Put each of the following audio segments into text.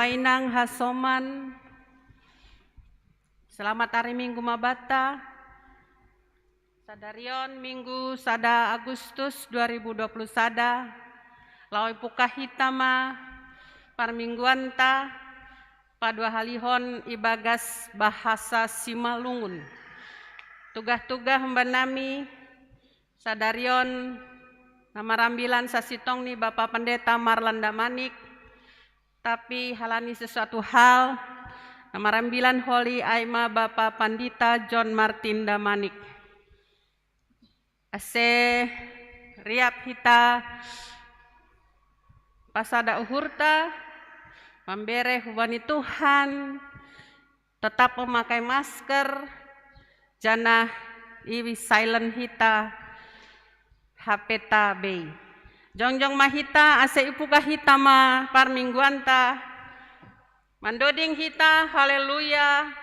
painang hasoman. Selamat hari Minggu mabata. Sadarion Minggu sada Agustus 2020 sada. Lawai puka hitama parmingguanta padua halihon ibagas bahasa Simalungun. Tugah-tugah membanami sadarion nama rambilan sasitong ni Bapak Pendeta Marlan Damanik. Tapi halani sesuatu hal nama rambilan Holy Aima Bapak Pandita John Martin Damanik. Ase riap hita pasada uhurta membere hubani Tuhan, tetap memakai masker, jana iwi silent hita hapeta bei. Jongjong mahita ase ipuka hita ma parmingguanta mandoding hita haleluya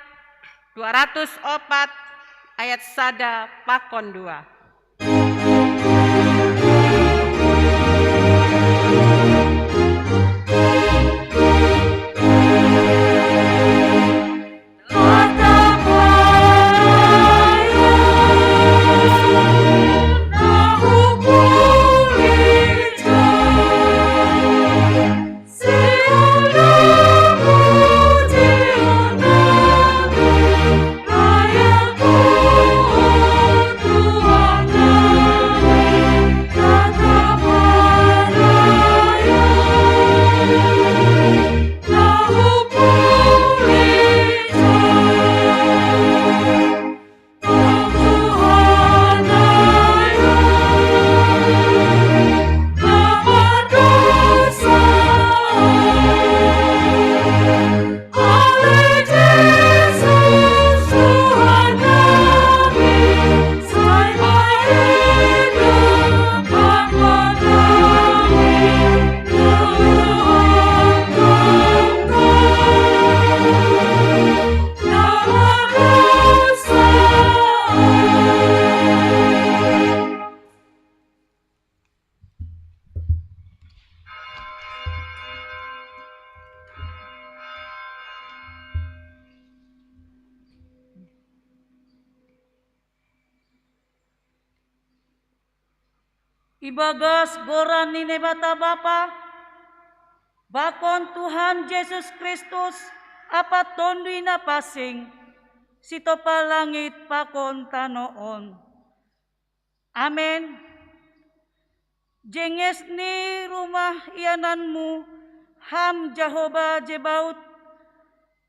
204 ayat sada pakon 2. Ibagas goran ni nebata Bapa, bakon Tuhan Yesus Kristus, apat tondui na pasing, sito palangit pakon tanoon. Amen. Jenges ni rumah iananmu, ham Jehovah Jebaut,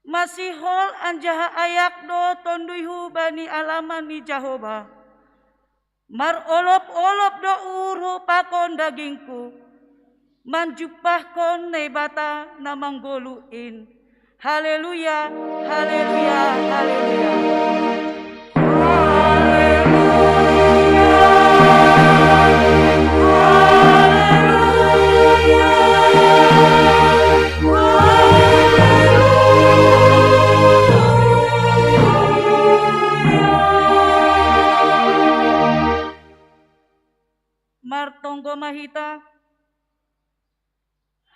masihol anjaha ayak do tonduihu bani alaman ni Jehovah. Mar olop-olop do uru pakon dagingku, manjupahkon nebata na manggoluin. Haleluya, haleluya, haleluya. Martonggo mahita,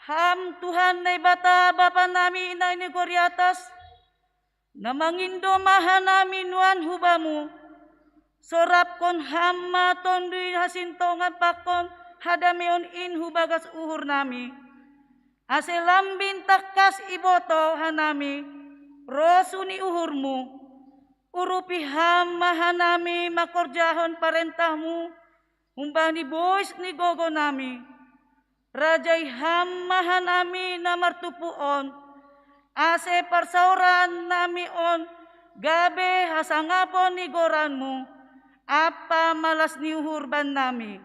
ham Tuhan nebata Bapa nami ina ini gori atas, namangindo maha nami nuan hubamu, sorap kon hamma tondui hasintongan pakon hadamion in hubagas uhur nami, ase lambin takas iboto hanami, rosuni uhurmu, urupi hamma hanami makorjahon parentahmu, umbani boys ni gogo nami, rajai hammahan nami na martupuon, ase parsauran nami on, gabe hasangapon ni goranmu, apa malas ni uhurban nami.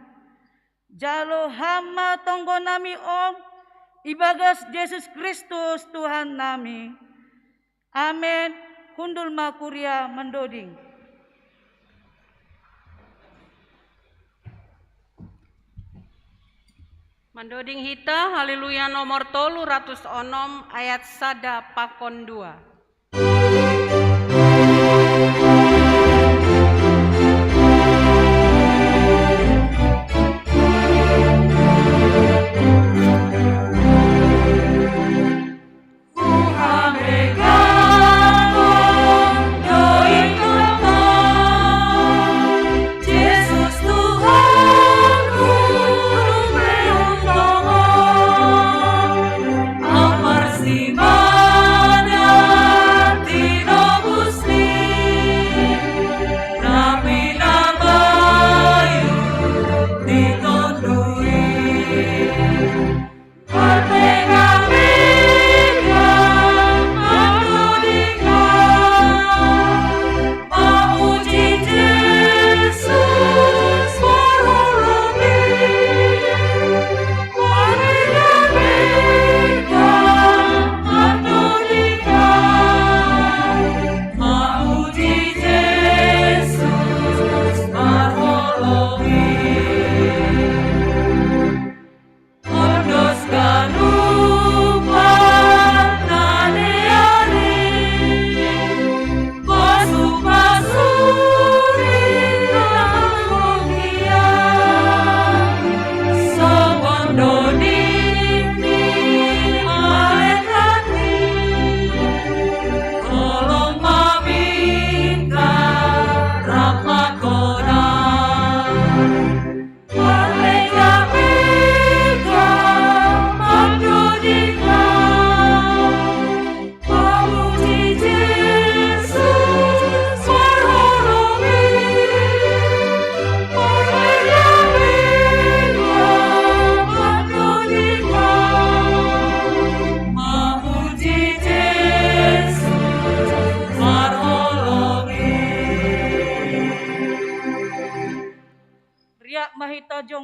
Jalo hamma tonggo nami on, ibagas Yesus Kristus Tuhan nami. Amen. Hundul makuria mendoding. Mandoding hita haleluya nomor 306 ayat sada pakon 2.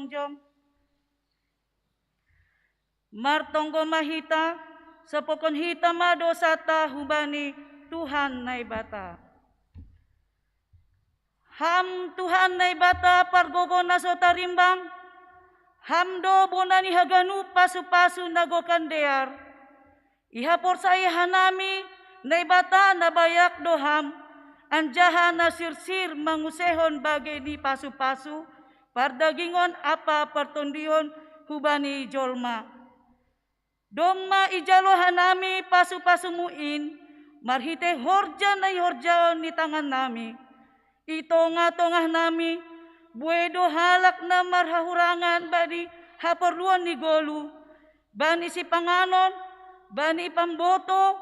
jongjong. Martonggo mahita, sapokon hita madosata hubani Tuhan naibata. Ham Tuhan naibata pargogo naso tarimbang, hamdo bonani haganu pasu-pasu nagokan dear. Ihapor saya hanami naibata nabayak doham, anjaha na sirsir mangusehon bagai di pasu-pasu, pardagingon apa pertondihon hubani jolma. Domma ijalo hanami pasu-pasu muin, marhite horja na horjaon ni tangan nami. Itongah-tongah nami, buedo halak na marhahurangan badi haporluan ni golu, bani si panganon, bani pamboto,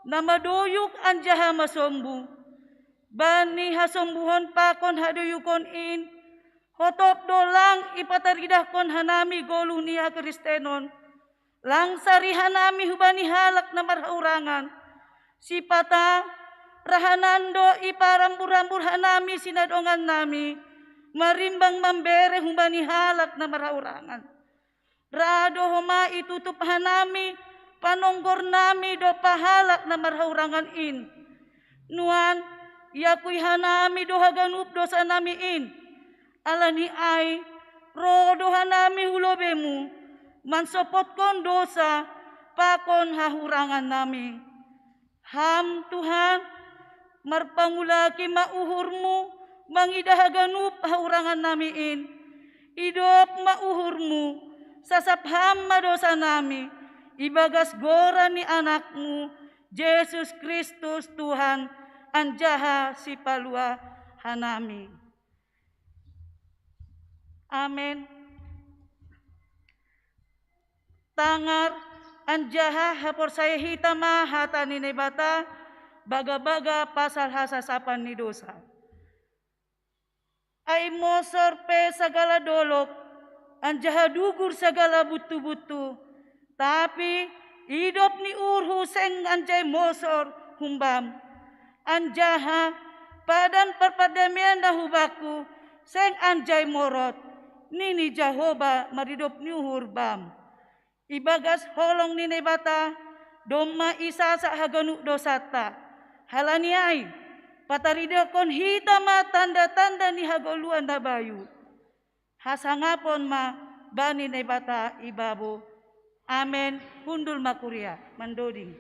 na madoyuk anjaha masombu. Bani hasombuhon pakon haduyukon in, hotop dolang ipataridah kon hanami golu niya kristenon. Langsari hanami hubani halak na marhaurangan. Sipata rahanando iparambur-rambur hanami sinadongan nami. Marimbang mambere hubani halak na marhaurangan. Rado homa itutup hanami panonggor nami do pahalak na marhaurangan in. Nuan yakuy hanami do haganup dosa nami in. Alani ay rodo hanami hulobemu. Mansopot kon dosa, pakon hahurangan nami. Ham Tuhan, marpangulaki mauhurmu, mangidahaganub hahurangan nami in. Idop mauhurmu, sasapham madosa nami, ibagas gora ni anakmu, Yesus Kristus Tuhan, anjaha si palua hanami. Amen. Tangar anjaha hapor saya hitama hata ni nebata baga-baga pasal hasasapan ni dosa. Ay mosor pe sagala dolok anjaha dugur sagala butu-butu tapi idop ni urhu seng anjay mosor humbam anjaha padan perpadamian dahubaku seng anjay morot nini Jehovah maridop ni uhurbam. Ibagas holong ni nebata, domma isasa haganu dosata. Halaniay, pataridakon hitama tanda-tanda ni hagoluan na bayu. Hasangapon ma bani nebata ibabo. Amen. Hundul makuria, mandoding.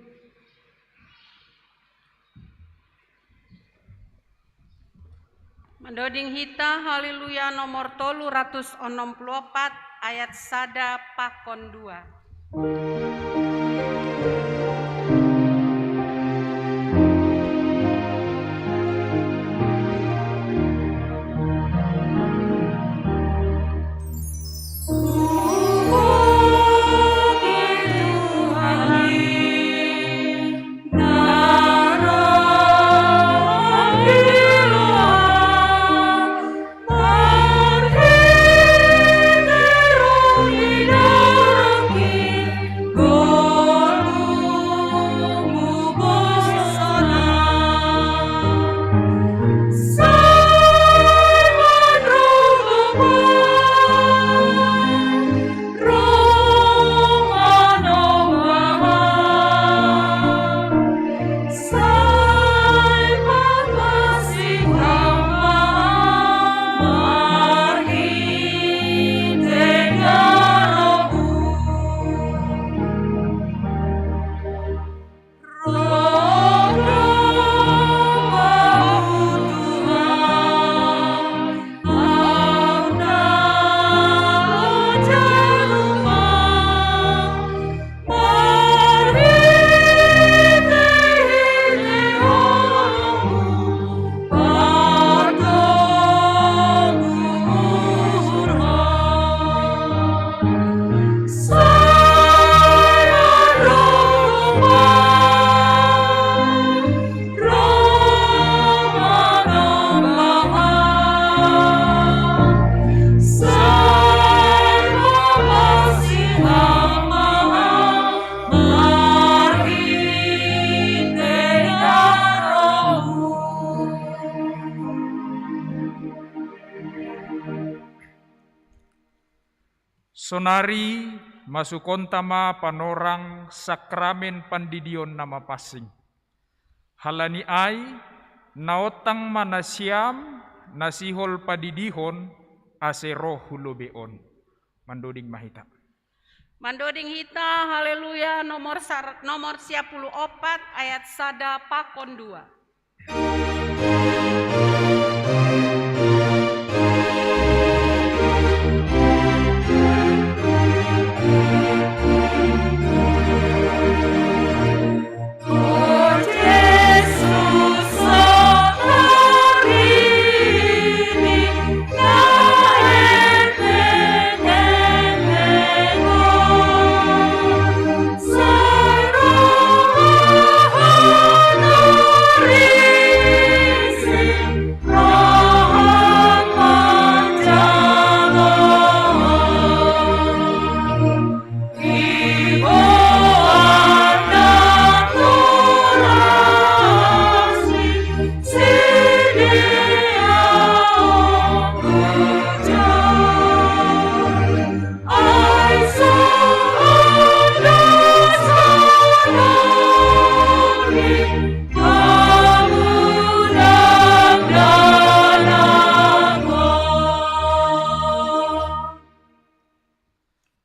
Mandoding hita, haleluya nomor 364 ayat sada pakon 2. Sonari masukon tama panorang sakramen pandidion nama pasing. Halani ay naotang manasiam nasihol padidihon ase roh hulubeon. Mandoding mahita. Mandoding hita, haleluya, nomor 54 ayat 1 pakon 2.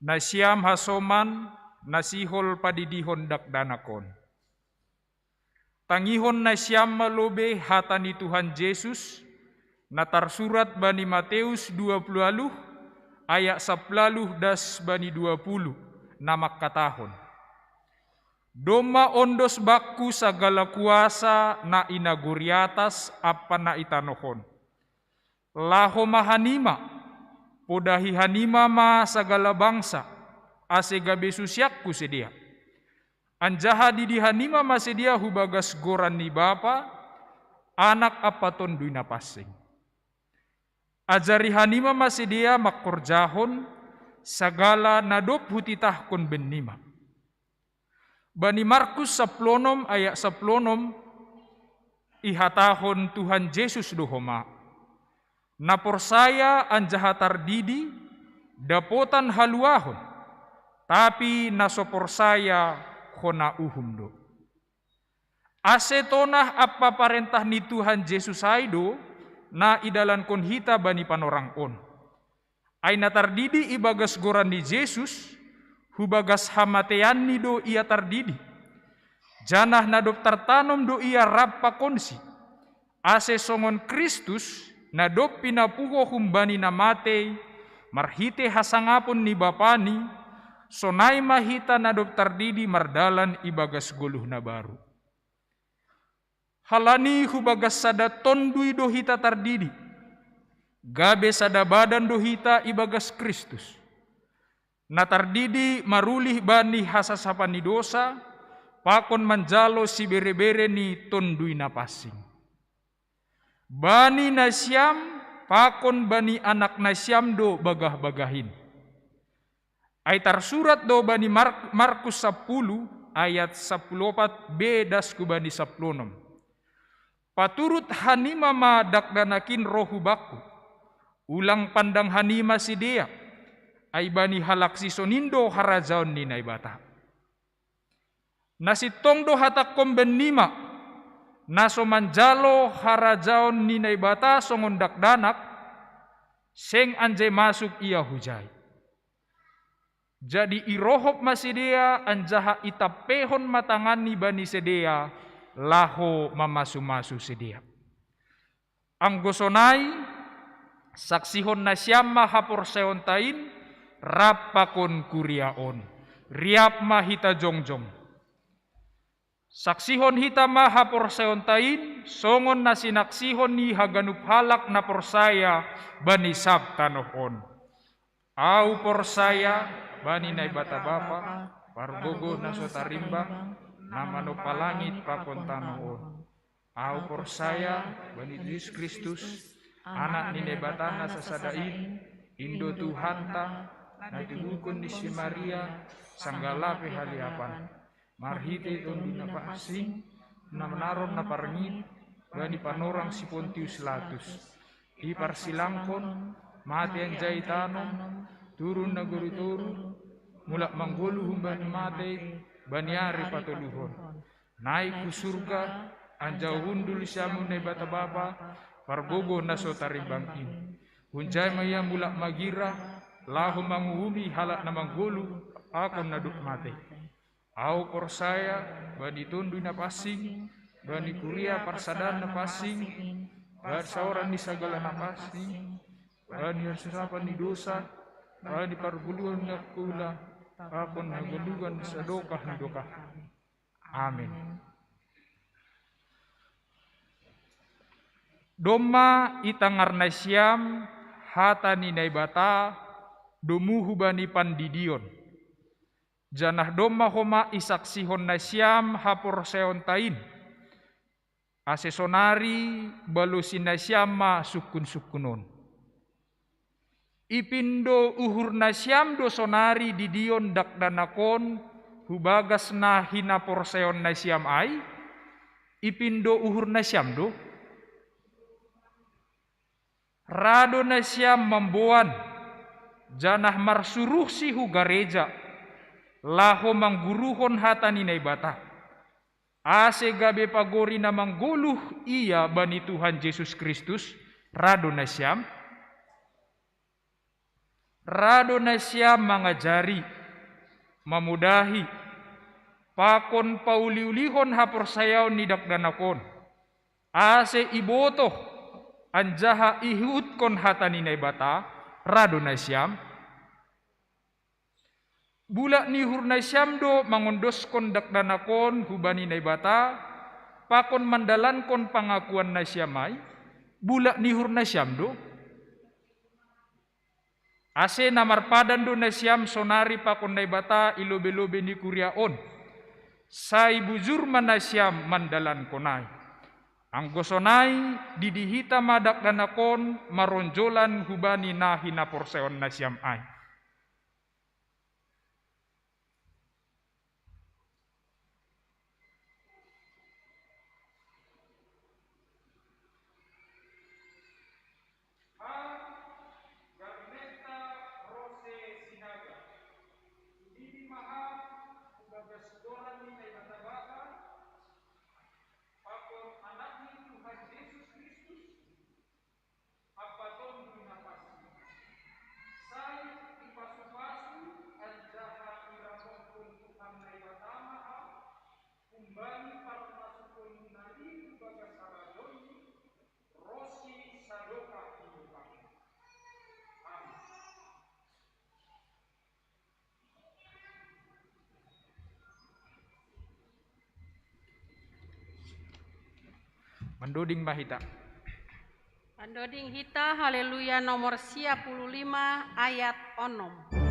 Nasiam hasoman nasihol padidihon dakdanakon. Tangihon nasiam malobe hatani Tuhan Yesus natarsurat bani Mateus 20 ayat 10 das bani 20 namak katahon. Doma ondos bakku sagala kuasa na inaguriatas apa na itanohon. Laho mahanima podahi hanima ma sagala bangsa ase gabe susiakku sedia. Anjaha di hanima ma sedia hubagas goran ni bapa anak apaton duina pasing. Ajari hanima ma sedia makorjahon sagala nadop hutitah kon benima. Bani Markus 10 ayat 10 ihatahon Tuhan Yesus dohoma. Napor saya anjaha tardidi dapotan haluahon, tapi nasopor saya hona uhumdo. Ase tonah apa parentah ni Tuhan Yesus aido na idalan kon hita bani panorang on. Aina tardidi ibagas goran ni Yesus, hubagas hamatean ni do ia tardidi. Janah nadop tartanom do ia rappa konsi. Ase songon Kristus nadop pinapuho humbani namate, marhite hasangapon ni bapani, sonai mahita nadop tardidi mardalan ibagas goluh na baru. Halani hubagas sada tondui dohita tardidi, gabe sada badan dohita ibagas Kristus. Na tardidi marulih bani hasasapan ni dosa, pakon manjalo si bere-bere ni tondui na pasing. Bani nasyam pakon bani anak nasyam do bagah-bagahin. Ay tarsurat do bani Markus 10 ayat 14b dasku bani 16. Paturut hanima ma dakdanakin rohu baku. Ulang pandang hanima si dia. Ay bani halaksi sonindo harajaon ni naibata. Nasitong do hatakom benima. Naso manjalo harajaon ni naibata songon dakdanak. Seng anje masuk ia hujai. Jadi irohop masidia anjaha itapehon matangan ni bani sedia. Laho mamasu-masu sedia. Anggosonai saksihon nasyamma hapor seontain rapakon kuriaon. Riap mahita jongjong. Saksihon hita maha porseontain, songon na sinaksihon ni haganup halak na porsaya bani sabtanohon. Au porsaya bani na ibata bapa, pargogo na sotarimbang, na manupalangit pakontanohon. Au porsaya bani Yesus Kristus, anak ni nebata na sasadain, indo Tuhanta, na tibukon ni si Maria, sanggalape haliapan. Marhite ton dinapasing na menaron na parangit bani panorang si Pontius Latus. Iparsilangkon mati ang jaitanon turun nagori toru, mulak manggolu humbani mate, baniari patoluhon. Naik ku surga, anjau hundul syamu ne bata bapa, pargogo naso tarimbang ini. Hunjai maya mulak magira, lahu manguhumi halak na manggolu, akon naduk mate. Au persaya, bani tundu na pasing, bani kuria parsadan na pasing, bani sauran di segala na pasing, bani serapan di dosa, bani parguluan na kula, akon nagulugan sa dokah na dokah. Amin. Doma itangar na siyam, hata ni naibata, dumuhu bani pandidion. Janah doma homa isaksihon na siyam hapor seon tain. Asesonari balusin na siyam ma sukun-sukunon. Ipindo uhur na siyam do sonari didion dakdanakon hubagas na hinapor seon na siyam ay. Ipindo uhur na siyam do. Rado na siyam mambuan. Janah marsuruh si hu gareja. Laho mangguruhon hata ni naibata. Ase gabe pagori na mangguluh iya bani Tuhan Yesus Kristus. Rado na siyam. Rado na siyam mangajari. Mamudahi. Pakon pauliulihon haporsayaw ni dakdanakon. Ase ibotoh. Anjaha ihut kon hata ni naibata. Rado na siyam. Bulak ni hurnay siyamdo mangondos kon dakdanakon hubani naibata, pakon mandalan kon pangakuan na siyamay, bulak ni hurnay siyamdo. Ase namarpadan do na siyam sonari pakon naibata ilobe-lobe ni kuriaon, say bujur man na siyam mandalan konay. Ang gosonay didihita madakdanakon maronjolan hubani na hinaporseon na siyam ay. Mandoding mahita. Mandoding hita haleluya nomor 55 ayat 6.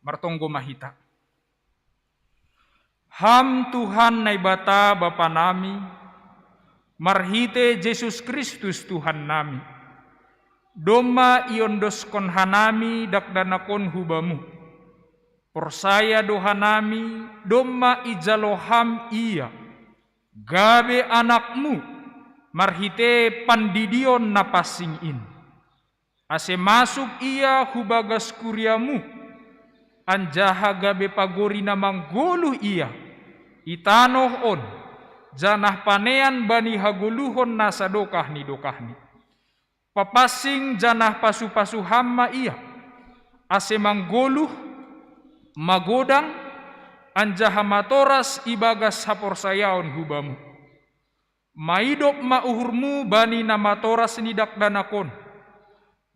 Martonggo mahita. Ham Tuhan naibata Bapa nami, marhite Yesus Kristus Tuhan nami. Doma iondos kon hanami dakdanakon hubamu. Persaya dohanami, doma ijaloham iya. Gabe anakmu, marhite pandidion napasingin. Ase masuk iya hubagas kuriamu. Anjaha gabe pagori na mangguluh iya, itanoh on, janah panean bani haguluhon nasa dokahni. Papasing janah pasu-pasu hamma iya, ase manggoluh, magodang, anjaha matoras ibagas haporsayaon hubamu. Maidop mauhurmu bani namatoras nidak danakon.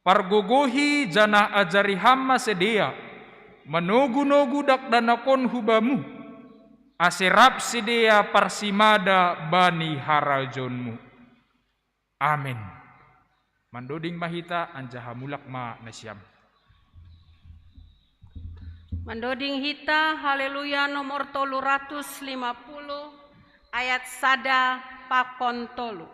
Pargogohi janah ajari hamma sedea, manogu-nogu dak danakon hubamu. Aserap sedea parsimada bani harajonmu. Amin. Mandoding mahita anjaha mulak ma nasyam. Mandoding hita haleluya nomor 350 ayat sada pakon tolu.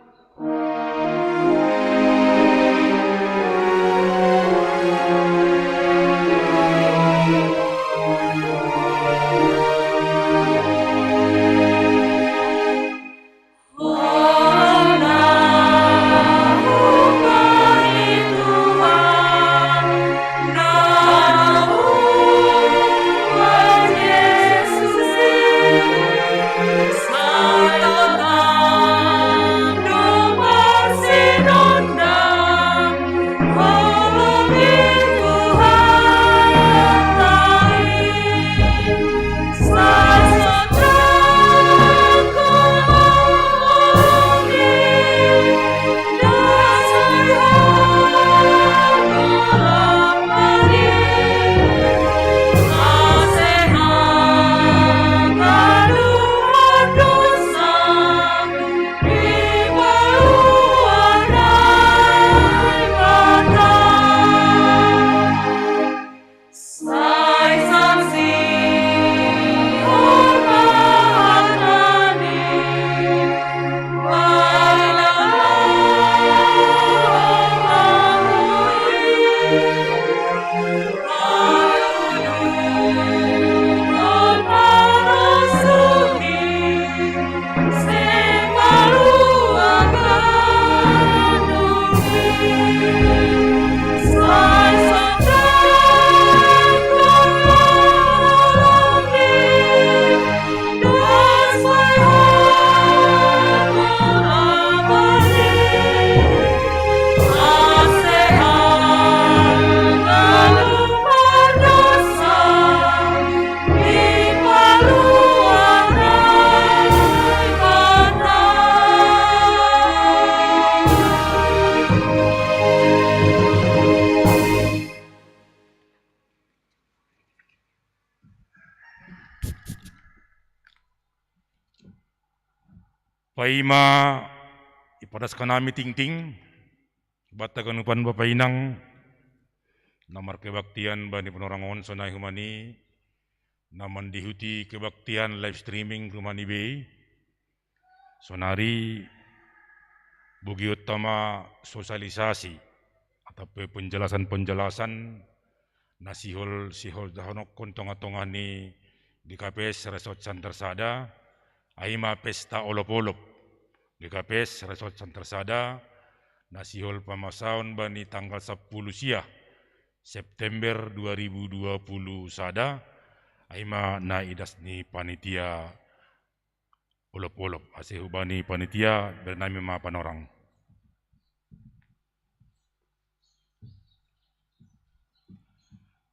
Paima ipadas kanami ting-ting batakan upan Bapak Inang namar kebaktian bani penorangon sonai humani naman dihuti kebaktian live streaming humani bay sonari bugi utama sosialisasi atau penjelasan na sihol dahonok kontonga-tonga ni di KPS Resort Santersada aima pesta olop-olop di KPS Resort Santersada nasihol pamasaon bani tanggal 10 sia September 2020 sada aima na idas ni panitia olop-olop asih bani panitia bernami ma panorang.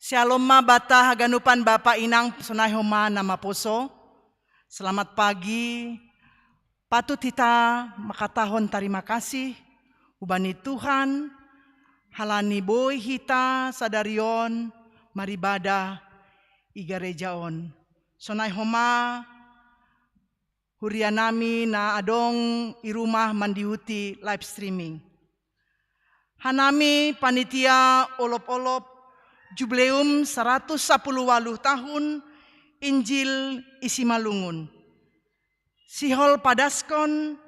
Shalom ma bata haganupan Bapak Inang sonahoma nama poso. Selamat pagi. Patut kita makatahon terima kasih ubani Tuhan halani boy hita sadarion maribada igarejaon. Sonahoma hurianami na adong irumah mandihuti live streaming. Hanami panitia olop-olop Jubileum 110 tahun Injil isi Malungun. Sihol padaskon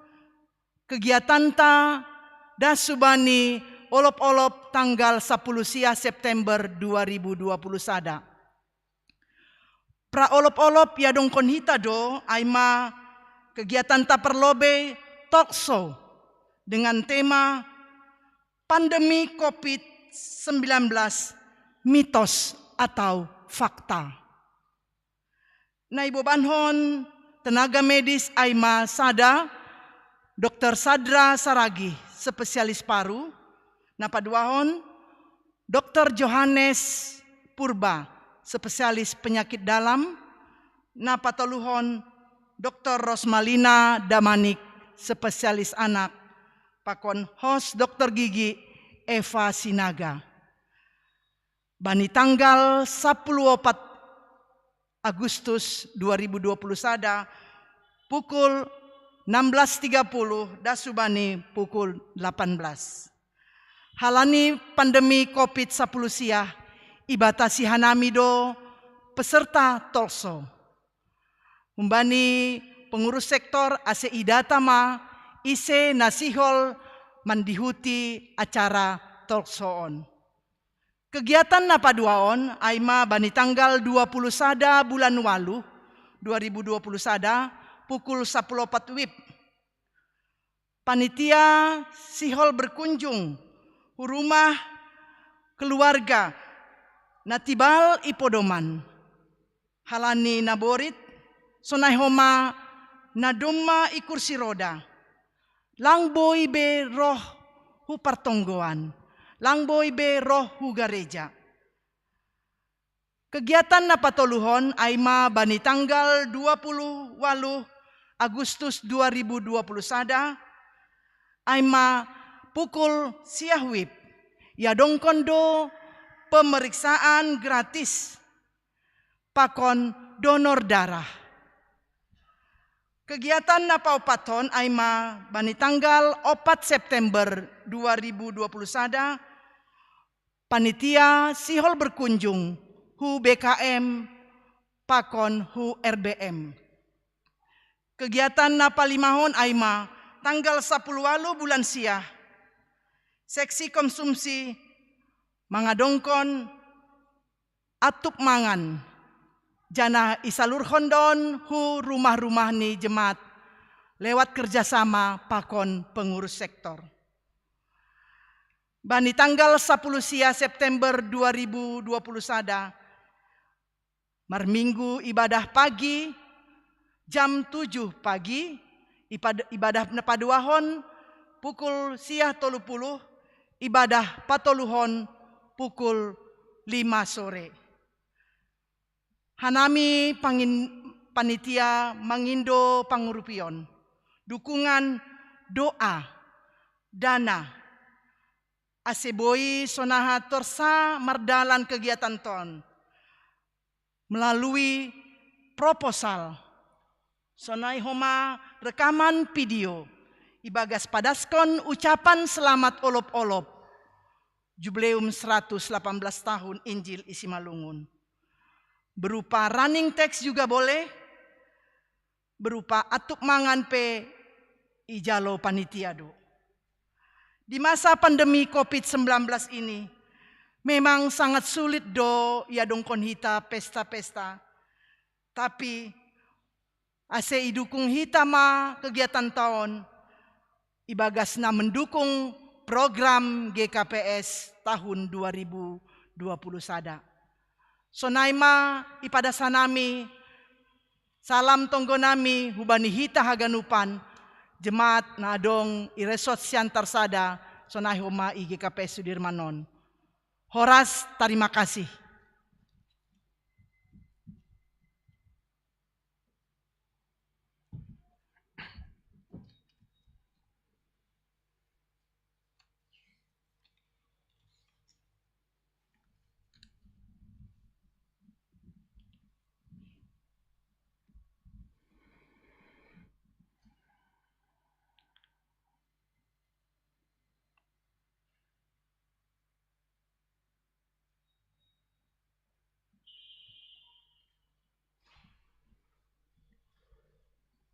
kegiatan ta dasubani olop-olop tanggal 10 sia September 2020 sada. Pra olop-olop yadong konhita do aima kegiatan ta perlobe talk show dengan tema pandemi COVID-19 mitos atau fakta. Na ibu banhon tenaga medis Aima Sada, Dr. Sadra Saragi, spesialis paru. Napaduahon, Dr. Johannes Purba, spesialis penyakit dalam. Napatoluhon, Dr. Rosmalina Damanik, spesialis anak. Pakon host Dr. Gigi Eva Sinaga. Bani tanggal 14 Agustus 2021 pukul 16.30 dasubani pukul 18. Halani pandemi COVID-10 siah ibatasi hanamido peserta tolso. Umbani pengurus sektor ase idatama ise nasihol mandihuti acara tolsoon. Kegiatan napaduaon Aima bani tanggal 20 sada bulan walu 2020 sada pukul 14 WIB. Panitia sihol berkunjung rumah keluarga natibal ipodoman. Halani naborit sonai homa nadoma ikursi roda. Langboy be roh hu partonggoan. Langboy be roh hu gareja. Kegiatan napatoluhon Aima bani tanggal 28 Agustus 2020 sada. Aima pukul siah WIB. Ya dongkondo pemeriksaan gratis. Pakon donor darah. Kegiatan napaupaton Aima bani tanggal 4 September 2020 sada. Panitia sihol berkunjung hu BKM pakon hu RBM. Kegiatan napalimahon Aima tanggal 10 walu bulan siah. Seksi konsumsi mangadongkon atup mangan. Jana isalur hondon hu rumah-rumah ni jemaat lewat kerjasama pakon pengurus sektor. Bani tanggal 10 sia September 2020 sada. Marminggu ibadah pagi jam 7 pagi. Ibadah napaduahon pukul siah 30. Ibadah patoluhon pukul 5 sore. Hanami panitia mangindo pangurupion. Dukungan doa, dana. Aseboi sonaha torsa mardalan kegiatan ton. Melalui proposal. Sonai homa rekaman video. Ibagas padaskon ucapan selamat olop-olop. Jubileum 118 tahun Injil isi Malungun. Berupa running text juga boleh. Berupa atup mangan pe ijalo panitia do. Di masa pandemi COVID-19 ini, memang sangat sulit do ya dongkon hita pesta-pesta. Tapi ase idukung hita ma kegiatan tahun, ibagasna mendukung program GKPS tahun 2020 sada. Sonaima ipada sanami, salam tonggonami hubani hita haganupan, jemaat nadong iresot siantar sada sonai homa IGKP Sudirmanon. Horas terima kasih.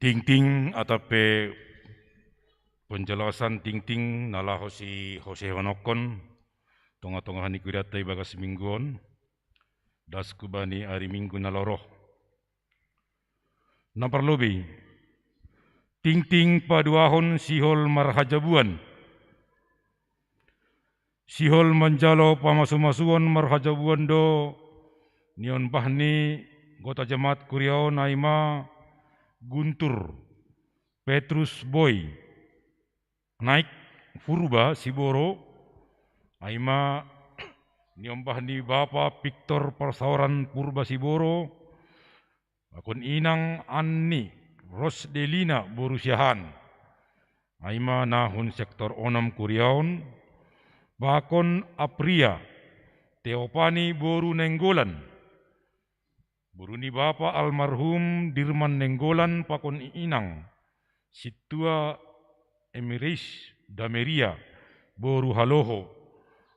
Ting-ting atape penjelasan ting-ting nala Jose Honokon tonga-tonga hani kuriata ibagas mingguon das kubani hari minggu naloroh. Naparlobi ting-ting paduahon sihol marhajabuan. Sihol menjalo pamasu-masuan marhajabuan do nion bahni gota jemaat Kuriau Naima Guntur Petrus Boy naik Purba Siboro aima niombah ni Bapa Victor Persauran Purba Siboro akun inang Anni Rosdelina Borusiahan aima nahun sektor onam Kuriaun bakon Apria Teopani Boru Nenggolan Buruni Bapa almarhum Dirman Nenggolan pakon inang Situa Emiris Dameria Boru Haloho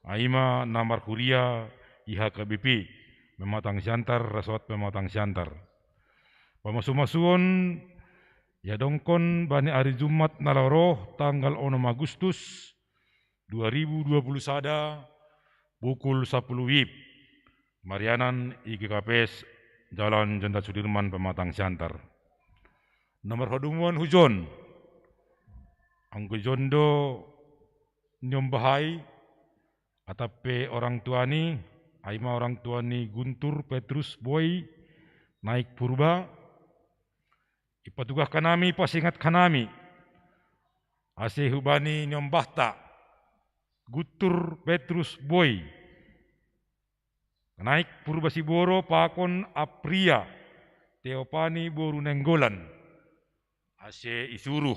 aima namar kuria IHKBP Mematang Siantar Resort Mematang Siantar pamasu-masuon ya dongkon bani hari Jumat naloroh tanggal 6 Agustus 2021 pukul 10 WIB Marianan IGKPS Jalan Jenderal Sudirman Pematang Siantar. Nomor hodumuan hujon anggo jondo nyombahai atape orang tuani aima orang tuani Guntur Petrus Boy naik Purba ipatugah kanami pasingat kanami ase hubani nyombahta Guntur Petrus Boy naik Purba Siboro pakon Apria Teopani Boru Nenggolan ase isuruh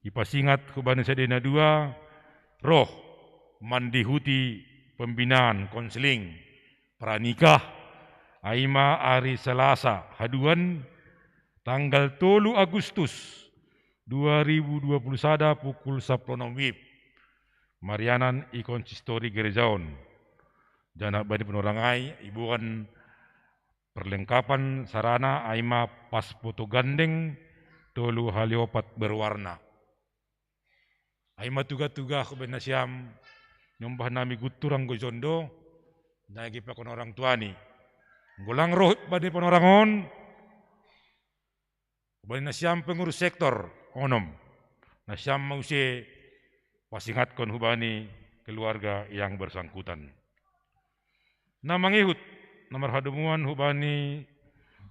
ipasingat hubani sedena dua roh mandihuti pembinaan konseling pranikah aima hari Selasa haduan tanggal 3 Agustus 2021 pukul 10 WIB Marianan Konsistori Gerejaon jana bani penorangai ibuan perlengkapan sarana aima pas foto gandeng tolu haliopat berwarna aima tuga-tuga kebenar siam nyombah nami guturang gojondo nagi pakon orang tuani golang roh bani penorangon bani nasiam pengurus sektor onom nasiam mause pasingatkon hubani keluarga yang bersangkutan na mangihut nomor hadumuan hubani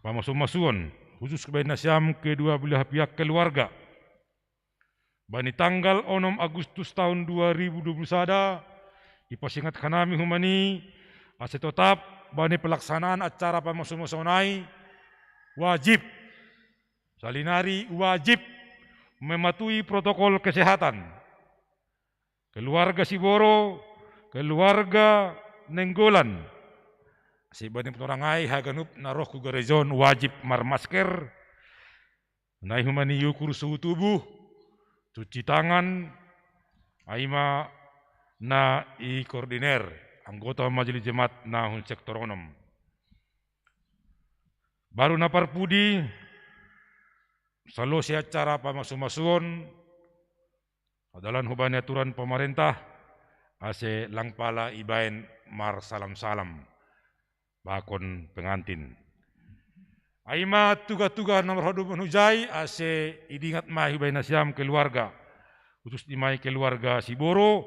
pamasu-masuon khusus kebain nasiam kedua belah pihak keluarga bani tanggal 6 Agustus tahun 2021 ipasingat kanami humani ase tetap bani pelaksanaan acara pamasu-masonai wajib salinari wajib mematuhi protokol kesehatan keluarga Siboro keluarga Nenggolan si bani penorangai haganup naroh ku gerezon wajib marmasker nai humani yukur suhu tubuh cuci tangan aima na koordiner anggota majelis jemaat nahun sektor onom baru napar pudi salosi acara pamasu-masuon adalah hubani aturan pemerintah ase langpala ibaen mar salam-salam bakon pengantin aima tuga-tuga nomor hodum hujai ase idingat mai baina siam keluarga khusus dimai keluarga Siboro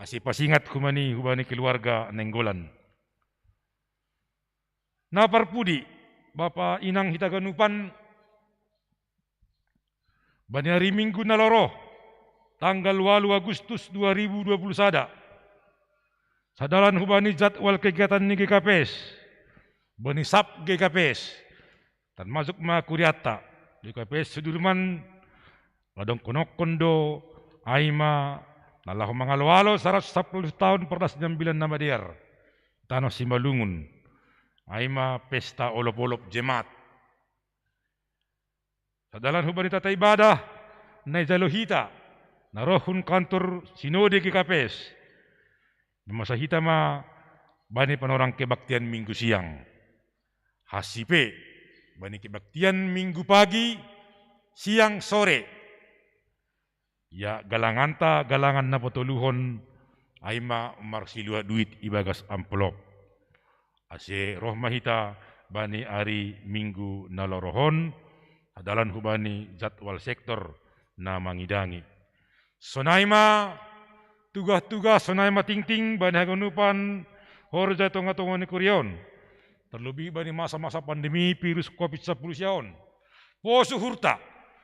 ase pasingat kumani hubani keluarga Nenggolan na parpudi Bapa inang hitaganupan bani hari Minggu naloroh tanggal 8 Agustus 2021 sadalan hubani jadwal kegiatan ni GKPS bani sab GKPS dan masuk ma kuriata GKPS Sudirman ladong konok kondo aima nalah mangalo-alo 110 tahun perdas 9 nama diar tanah Simalungun aima pesta olop-olop jemaat sadalan hubani tata ibadah na jalohita narohun kantor sinode GKPS masa hitama bani panorang kebaktian minggu siang hasipe bani kebaktian minggu pagi siang sore ya galanganta galangan na potoluhon aima marsilua duit ibagas amplop ase roh mahita bani ari minggu nalorohon adalan hubani jadwal sektor na mangidangi sonaima tugas-tugas sonaima ting-ting bani haganupan horja tonga-tonga ni Kurion terlebih bani masa-masa pandemi virus COVID-19 siaon posu hurta,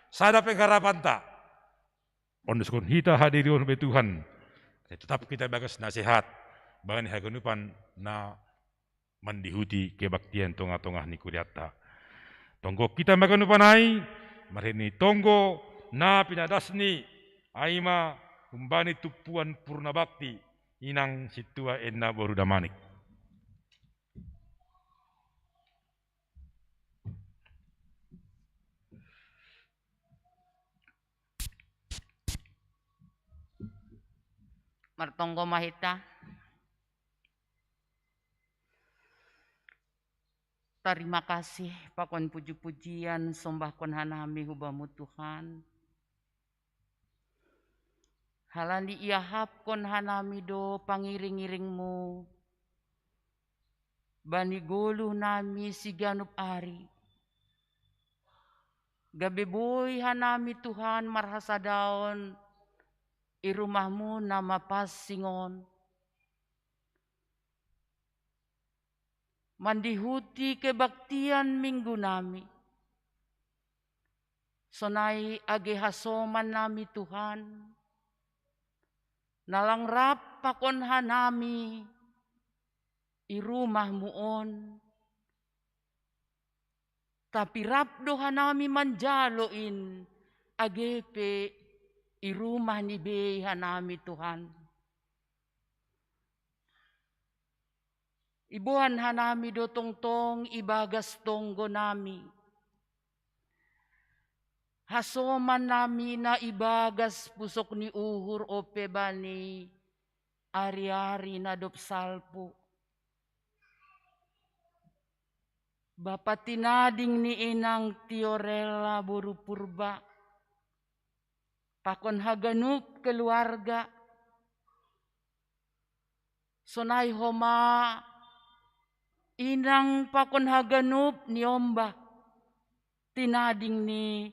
sada pengharapanta. Onduskon hita hadirion be Tuhan, tetap kita bagas nasihat, bahkan hagenupan na mandihuti kebaktian tonga-tonga ni kuriata. Tonggo kita maganupan ai, marini tonggo na pinadasni aima kumbani tupuan purna bakti inang situa enna boruda manik. Martonggo mahita. Terima kasih pakon puji-pujian sombahkon hanami hubamu Tuhan. Halandi iahap kon hanami do pangiring-iringmu. Bani golu nami siganup ari. Gabe boy hanami Tuhan marhasadaon. Irumahmu nama pasingon. Mandihuti kebaktian minggu nami. Sonai age hasoman nami Tuhan. Nalang rap pakon hanami. Irumahmu on. Tapi rap do hanami manjaloin. Agepe irumah ni be hanami Tuhan. Ibuhan hanami do tongtong ibagas tonggo nami. Hasoman nami na ibagas pusok ni uhur ope bani ari-ari na dop salpo. Bapa tinading ni inang Tiorella buru purba. Pakon haganup keluarga. Sonai homa inang pakon haganup ni omba. Tinading ni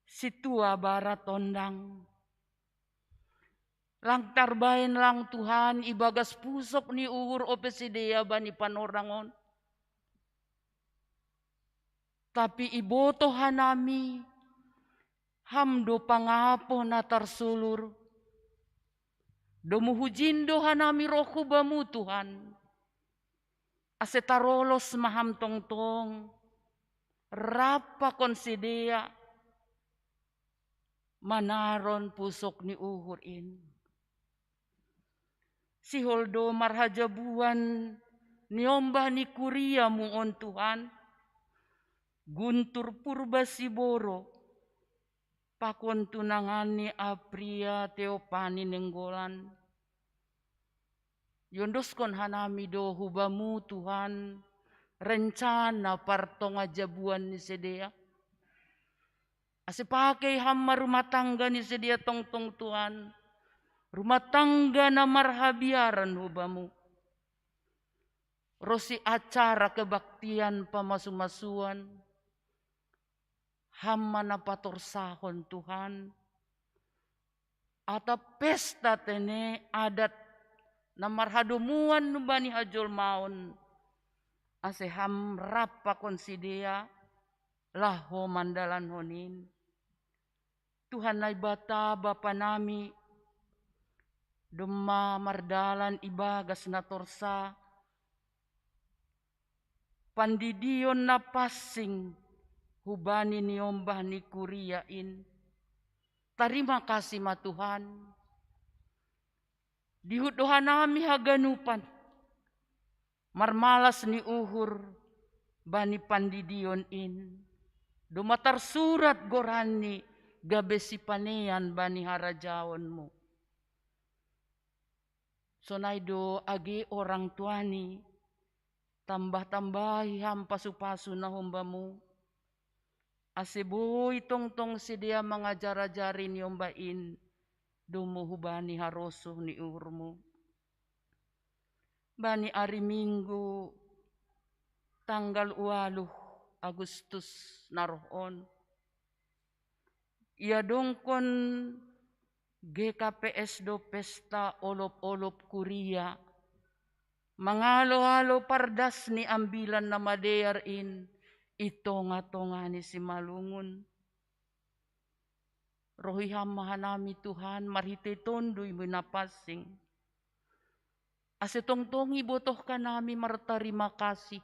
situa barat tondang. Lang tarbain lang Tuhan ibagas pusok ni uhur opesidea bani panorangon. Tapi iboto hanami. Hamdo pangapo na tarsulur. Domuhujindo hanami rohu bamu Tuhan. Asetarolos maham tongtong. Rapa konsidea. Manaron pusok ni uhurin. Si holdo marhajabuan. Niombah ni kuria muon Tuhan. Guntur purba siboro. Pakon tunangani apria teopani nenggolan. Yondoskon hanami do hubamu Tuhan. Rencana partonga jabuan ni sedia. Asipake hamma rumah tangga ni sedia tongtong Tuhan. Rumah tangga na marhabiaran hubamu. Rosi acara kebaktian pamasu-masuan. Hamma na patorsahon Tuhan. Ata pesta tene adat na marhadumuan nubani hajol maon. Ase ham rapa konsidea laho mandalan honin. Tuhan na ibata bapa nami. Duma mardalan ibagas na torsa. Pandidion na passing. Hubani niombah ni kuriain. Terima kasih ma Tuhan. Dihudohan nami haganupan. Marmalas ni uhur. Bani pandidion in. Dumatar surat gorani. Gabesi panean bani harajaonmu. Sonaido agi orang tuani. Tambah-tambahi hampasu-pasu na humbamu. Aseboy tongtong sedia mengajar-ajarin yombain. Dumuhu bani harosuh ni urmu. Bani hari Minggu. Tanggal 8 Agustus narohon. Ia dongkon GKPS do pesta olop-olop kuria. Mangalo-halo pardas ni ambilan na madear in. itonga-tonga ni si malungun. Rohi hamahanami Tuhan, marhite tondoy menapasing. Ase tongtong ibotoh ka nami martarima kasih.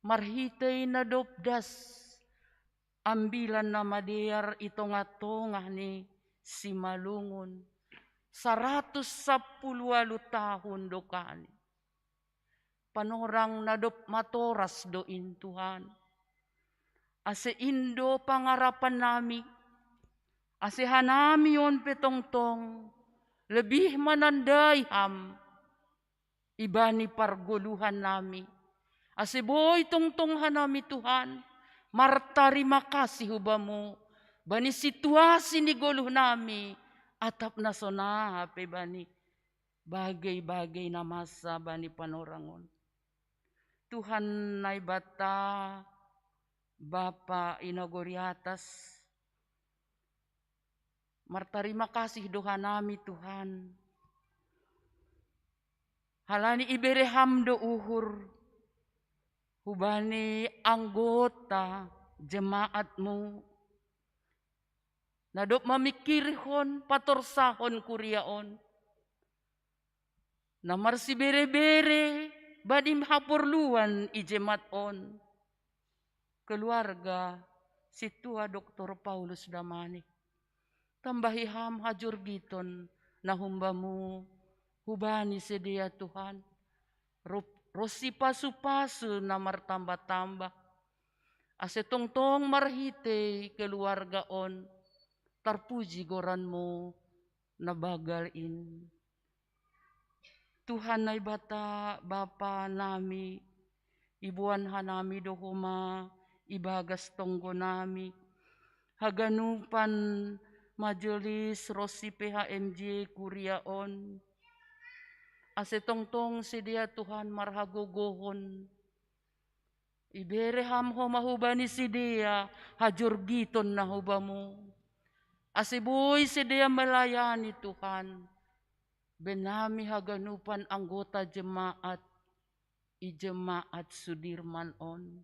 Marhitay na dopdas, ambilan na madear itonga-tonga ni si malungun. 110 tahun dokani. Panorang nadop matoras doin Tuhan. Ase indo pangarapan nami. Ase hanami yon petongtong. Lebih manandai ham. Ibani pargoluhan nami. Ase boy tongtong hanami Tuhan. Martarima kasih hubamu. Bani situasi ni goluh nami. Atap na sonaha pe bani. Bagai-bagai na masa bani panorangon. Tuhan nai bata. Bapa inagoriatas. Martarima kasih doha nami Tuhan. Halani ibere hamdo uhur. Hubani anggota jemaatmu. Nadop mamikirhon patorsahon kuriaon. Namar si bere-bere badim hapurluan ijemaat on. Keluarga si tua Dr. Paulus Damani. Tambahi ham hajur giton na humbamu hubani sedia Tuhan. Rosi pasu-pasu na martambah-tambah. Ase tongtong marhite keluarga on. Tarpuji goranmu na bagalin. Tuhan na ibata Bapa nami. Ibuan hanami dohuma. Ibagas tonggo nami. Haganupan majelis Rosi PHMJ Kuriaon. Ase tongtong sedia Tuhan marhagogohon. Ibere ham homahubani sedia hajur giton na hubamu. Ase boy sedia melayani Tuhan. Benami haganupan anggota jemaat. Ijemaat Sudirman on.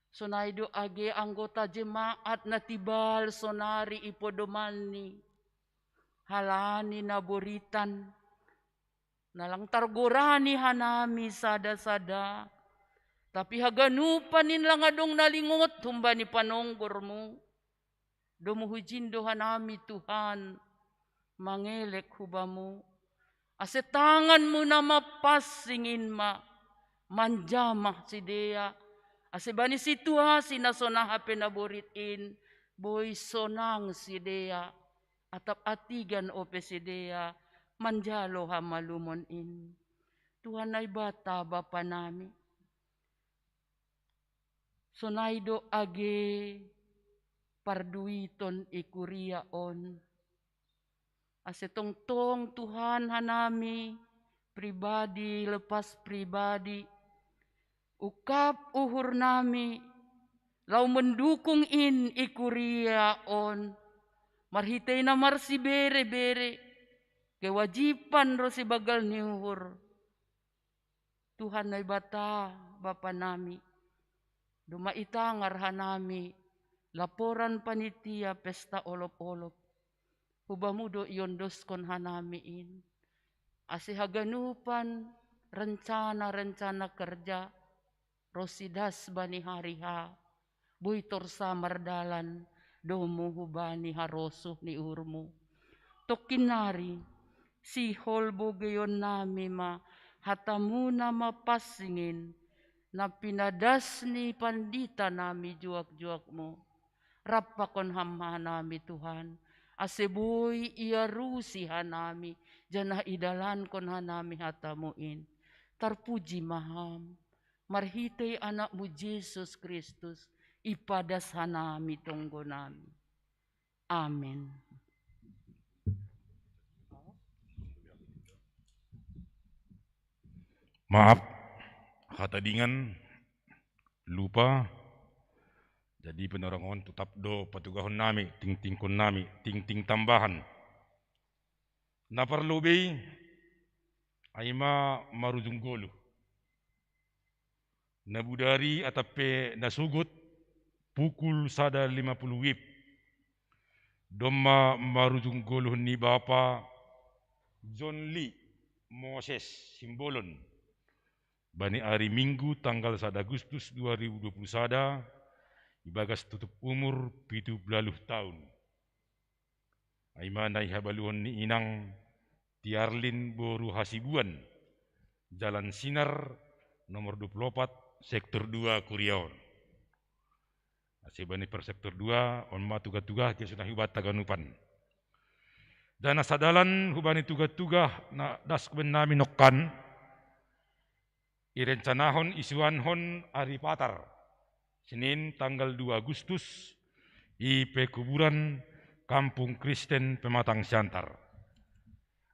Sonaido age anggota jemaat na tibal sonari ipodomani. Halani na boritan. Nalang targorani hanami sada-sada. Tapi haganupanin lang adong nalingot humba ni panonggormu. Dumuhujindo hanami Tuhan. Mangelek hubamu. Ase tanganmu na mapasingin ma. Manjamah si Dea. Ase bani situasi na sonaha penaboritin. Boy sonang si Dea. Atap atigan ope si Dea. Manjalo hamalumon in. Tuhan ay bata Bapa nami. Sonaido age parduiton ikuria on. Ase tongtong Tuhan hanami. Pribadi lepas pribadi. Ukap uhur nami. Lau mendukung in ikuria on. Marhitay na marsi bere-bere. Kewajiban ro si bagal ni uhur. Tuhan ay bata Bapa nami. Dumaitangar hanami. Laporan panitia pesta olop-olop. Hubamudo yondos kon hanamiin. Ase haganupan rencana-rencana kerja. Rosidas bani hariha. Buitor samardalan. Domu hubani harosuh ni urmu. Tokinari. Si holbo gayon nami ma. Hatamu na mapasingin. Na pinadas ni pandita nami juak-juakmu. Rapakon hamha nami Tuhan. Aseboy iarusi hanami. Janah idalan kon hanami hatamuin. Tarpuji maham. Marhitay anakmu Jesus Kristus. Ipadas hanami tonggo nami. Amen. Maaf, hatadingan lupa. Jadi penerangan tetap do patugahon nami, ting-ting kon nami, ting-ting tambahan. Na perlubi ay marujung golo. Nabudari atape nasugut pukul 1:50 WIB. Doma marujung goluh ni Bapa John Lee Moses Simbolon. Bani hari Minggu tanggal 1 Agustus 2021 ibagas tutup umur 70 tahun. Aimana ihabaluhon ni inang Tiarlin Boru Hasibuan, Jalan Sinar nomor 24 sektor 2 Kuriaon. Asibani per sektor 2 onma tuga-tuga ke sunah hibat taganupan. Dan asadalan hubani tuga-tuga na dasben nami nokkan irencanahon isuanhon ari patar Senin tanggal 2 Agustus i pekuburan Kampung Kristen Pematang Siantar.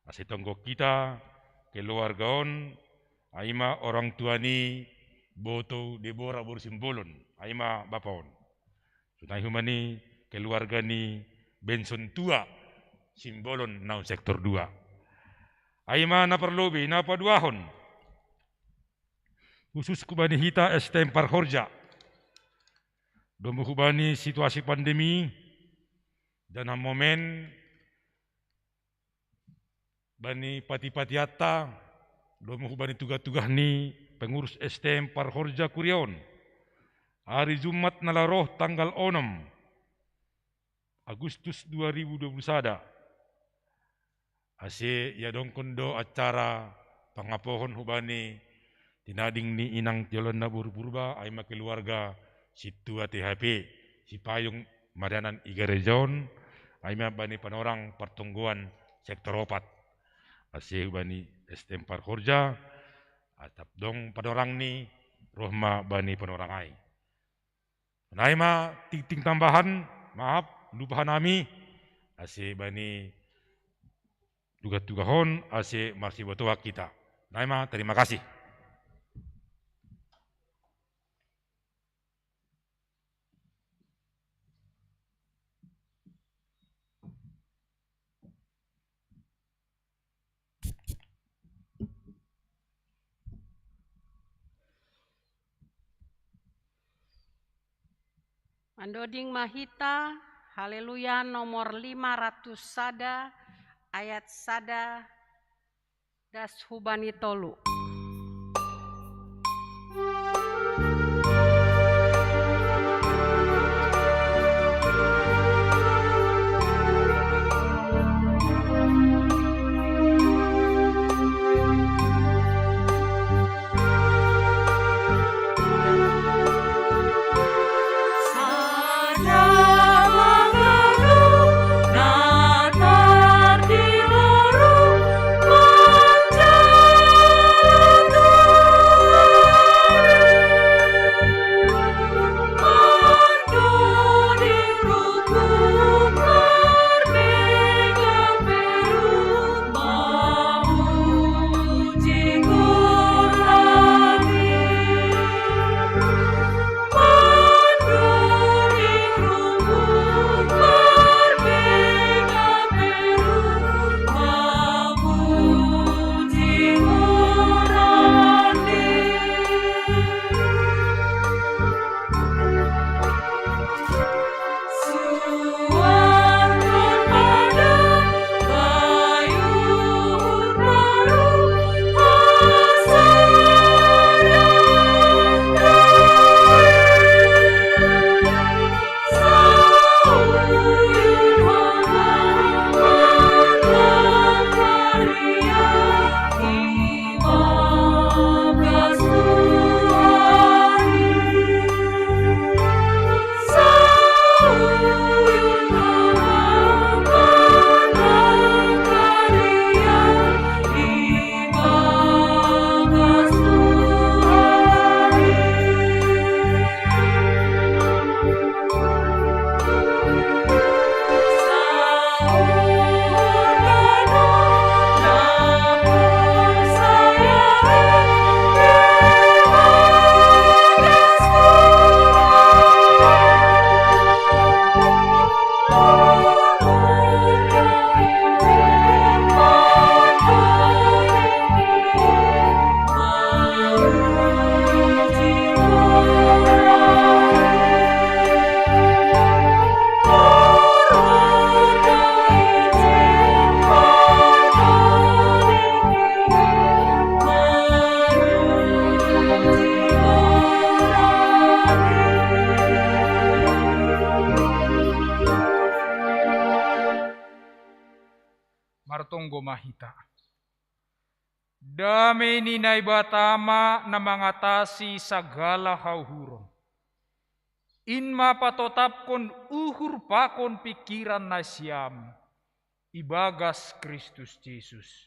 Asitonggo kita keluargaon aima orang tuani Boto Deborah Borsimbolon aima bapaon. Sunai humani keluarga ni Benson tua Simbolon naun sektor 2. Aima na perlobi na paduahon. Khusus kubani hita STM Parhorja. Domu kubani situasi pandemi dan momen bani pati-patiata domu kubani tuga-tugah ni pengurus STM Parhorja Kuriaon. Hari Jumat nalaroh tanggal 6 Agustus 2021. Ase ya dongkondo acara pangapohon hubani tinading ni inang tiolon na burburba aima keluarga situa THP si payung Marianan Igarejon aima bani panorang pertungguan sektor 4. Ase hubani STM Parhorja atap dong panorang ni rohma bani panorang ai. Naima ting tambahan, maaf, lupahan nami, ase bani tugas-tugahon, ase masih botoa kita. Naima, terima kasih. Mandoding Mahita, Haleluya nomor 500 sada, ayat sada, das hubani tolu. Natar di lorong panjang onggo mahita. Damai ninai batama na mengatasi segala hauhuron. Inma patotapkon uhur pakon pikiran nasyam. Ibagas Kristus Yesus.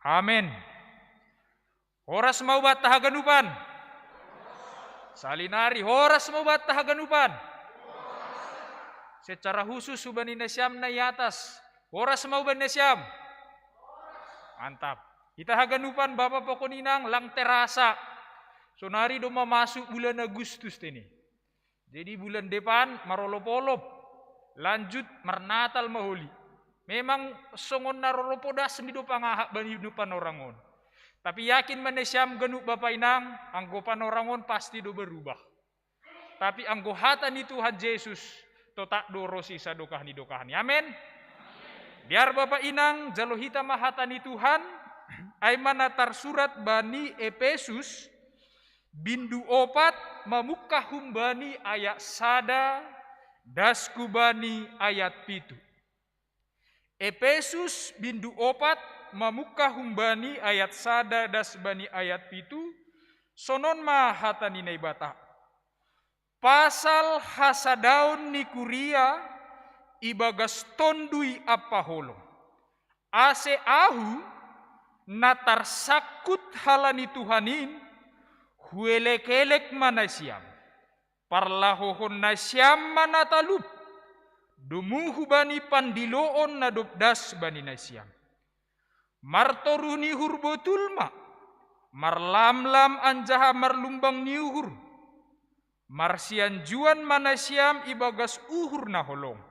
Amin. Horas mau bat tahaganupan. Salinari, horas mau bat tahaganupan. Secara khusus subani nasyam na atas. Horas mau ban nasyam. Mantap. Kita haganupan Bapak Pokoninang lang terasa. Sonari do masuk bulan Agustus ini. Jadi bulan depan marolop-olop. Lanjut marnatal mahuli. Memang songon narolopodas ni do pangahak bani dupan orangon. Tapi yakin manesyam genuk Bapak Inang, anggopan orangon pasti do berubah. Tapi anggohatan ni Tuhan Yesus totak dorosi sadokah ni dokahni. Amin. Biar Bapak Inang jalohita mahatan ni Tuhan. Ay manatar surat bani Efesus bindu 4 mamukahum bani ayat sada dasku bani ayat 7. Efesus bindu 4 mamukahum bani ayat sada das bani ayat 7 sonon mahatan inay bata. Pasal hasadaun ni kuria ibagas tondui apaholo. Ase ahu natar sakut halani Tuhanin huelek-elek manasyam parlahohon nasyam manatalup dumuhu bani pandiloon nadopdas bani nasyam martoruni hurbotulma marlamlam anjaha marlumbang niuhur marsian juan manasyam ibagas uhur na holong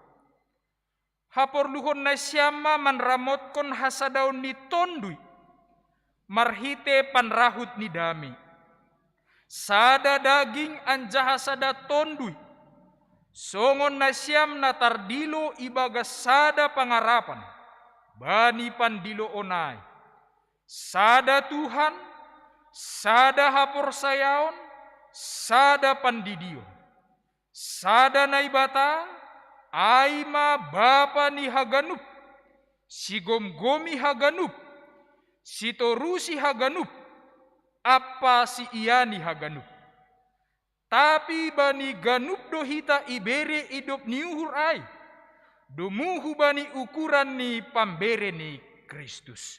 haporluhon nasyama manramotkon hasadaun ni tondui marhite panrahut ni dami. Sada daging anjaha sada tondui. Songon nasyam natardilo ibagas sada pangarapan. Bani pandilo onay. Sada Tuhan, sada hapor sayaon, sada pandidion. Sada naibata, aima bapa ni haganup. Sigom-gomi haganup. Si torusi haganup, apa si iani haganup. Tapi bani ganup dohita ibere idop niuhur ay. Dumuhu bani ukuran ni pambere ni Kristus.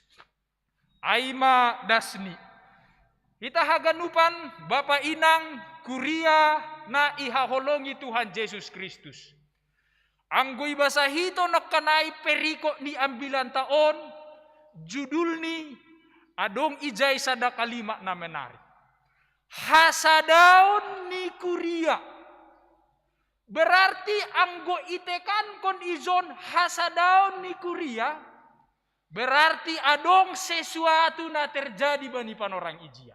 Aima dasni. Kita haganupan Bapak Inang kuria na ihaholongi Tuhan Yesus Kristus. Anggoy basahito nakanay periko ni ambilan taon. Judul ni adong ijay sada kalimat na menarik. Hasadaon ni kuria. Berarti anggo itekan kon izon hasadaon ni kuria. Berarti adong sesuatu na terjadi bani panorang ijia.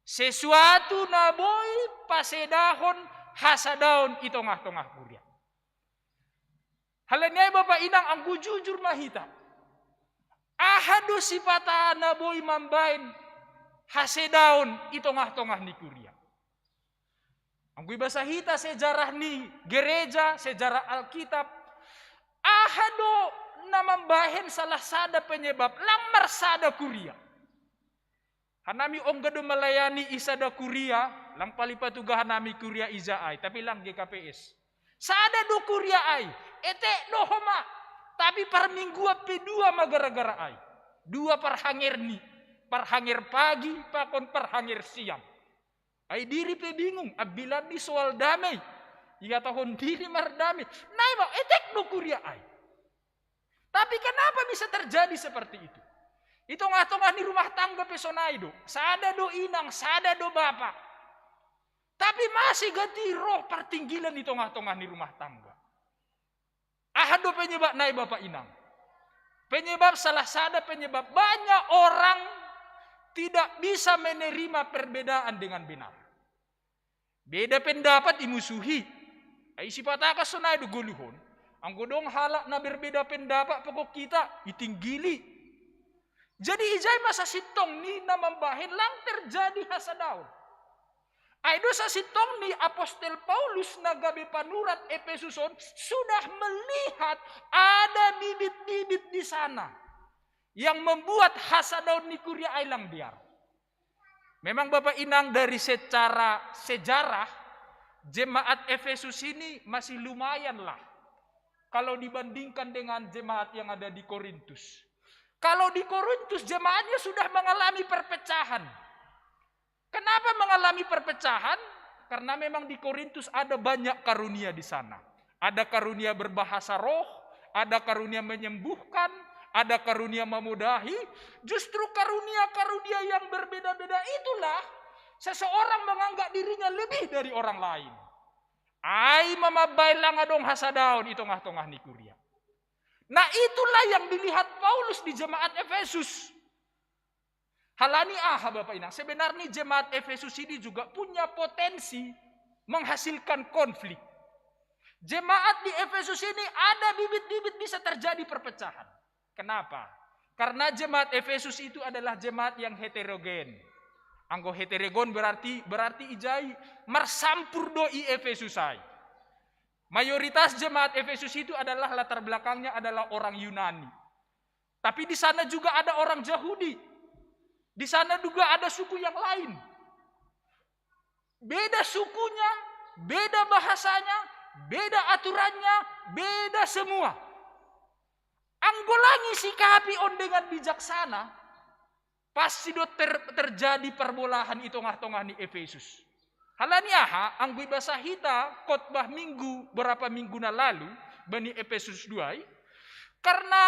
Sesuatu na boy pasedahon hasadaon itongah-tongah kuria. Halanya Bapak Inang anggo jujur mahita. Ahado sipata na boy mambain hasedaon itongah-tongah ni kuria. Anggoy basahita sejarah ni gereja, sejarah Alkitab. Ahado na mambahin salah sada penyebab lamar sada kuria. Hanami onggado melayani isada kuria, lang palipatugahan nami kuria izaay, tapi lang GKPS. Sada do kuria ay, ete do homa. Tapi par minggu P2 magara-gara ay. 2 parhanger ni. Parhanger pagi, pakon parhanger siang. Ay diri pe bingung. Abilan ni soal damay. Iya tahun diri mardamay. Nay mo, etek no kuria ay. Tapi kenapa bisa terjadi seperti itu? Itu nga ni rumah tangga pesonay do. Sada do inang, sada do bapak. Tapi masih ganti roh pertinggilan itu nga ni rumah tangga. Ahado penyebab naik Bapak Inang. Penyebab salah sada penyebab banyak orang tidak bisa menerima perbedaan dengan benar. Beda pendapat dimusuhi. Ay sipataka sunay do guluhon. Ang godong halak na berbeda pendapat pokok kita itinggili. Jadi ijay masa sitong ni na mambahin lang terjadi hasadaon. Aido sasitong ni Apostol Paulus nagabe panurat Efesuson sudah melihat ada bibit-bibit di sana yang membuat Hasadaun Nikuria ailang biar. Memang Bapak Inang dari secara sejarah jemaat Efesus ini masih lumayan lah kalau dibandingkan dengan jemaat yang ada di Korintus. Kalau di Korintus jemaatnya sudah mengalami perpecahan. Kenapa mengalami perpecahan? Karena memang di Korintus ada banyak karunia di sana. Ada karunia berbahasa roh, ada karunia menyembuhkan, ada karunia memudahi. Justru karunia-karunia yang berbeda-beda itulah seseorang menganggap dirinya lebih dari orang lain. Ai mamabay lang adong Hasadaun itu tengah-tengah Nikuria. Nah itulah yang dilihat Paulus di jemaat Efesus. Halani Bapak Inang, sebenarnya jemaat Efesus ini juga punya potensi menghasilkan konflik. Jemaat di Efesus ini ada bibit-bibit bisa terjadi perpecahan. Kenapa? Karena jemaat Efesus itu adalah jemaat yang heterogen. Anggo heterogen berarti ijai marsampur doi Efesusai. Mayoritas jemaat Efesus itu adalah latar belakangnya adalah orang Yunani. Tapi di sana juga ada orang Yahudi. Di sana juga ada suku yang lain. Beda sukunya, beda bahasanya, beda aturannya, beda semua. Anggolangi sikapi on dengan bijaksana, pasti terjadi perbolahan itu tengah-tengah di Efesus. Halani anggui bahasa hita khotbah minggu berapa minggu lalu bani Efesus 2 karena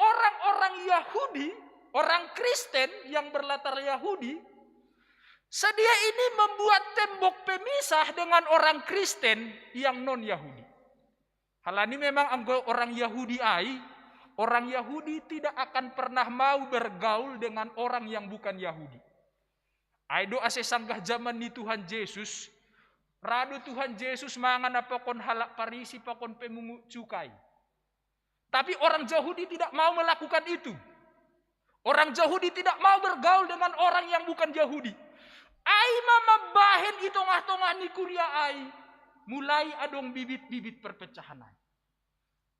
orang-orang Yahudi, orang Kristen yang berlatar Yahudi, sedia ini membuat tembok pemisah dengan orang Kristen yang non-Yahudi. Halani memang orang Yahudi orang Yahudi tidak akan pernah mau bergaul dengan orang yang bukan Yahudi. Aido ase sanggah zaman ni Tuhan Yesus, rado Tuhan Yesus mangan apakon halak parisi pakon pemungut cukai. Tapi orang Yahudi tidak mau melakukan itu. Orang Yahudi tidak mau bergaul dengan orang yang bukan Yahudi. Ai mama bahen itu tengah-tengah Nikuria ai. Mulai adong bibit-bibit perpecahan ai.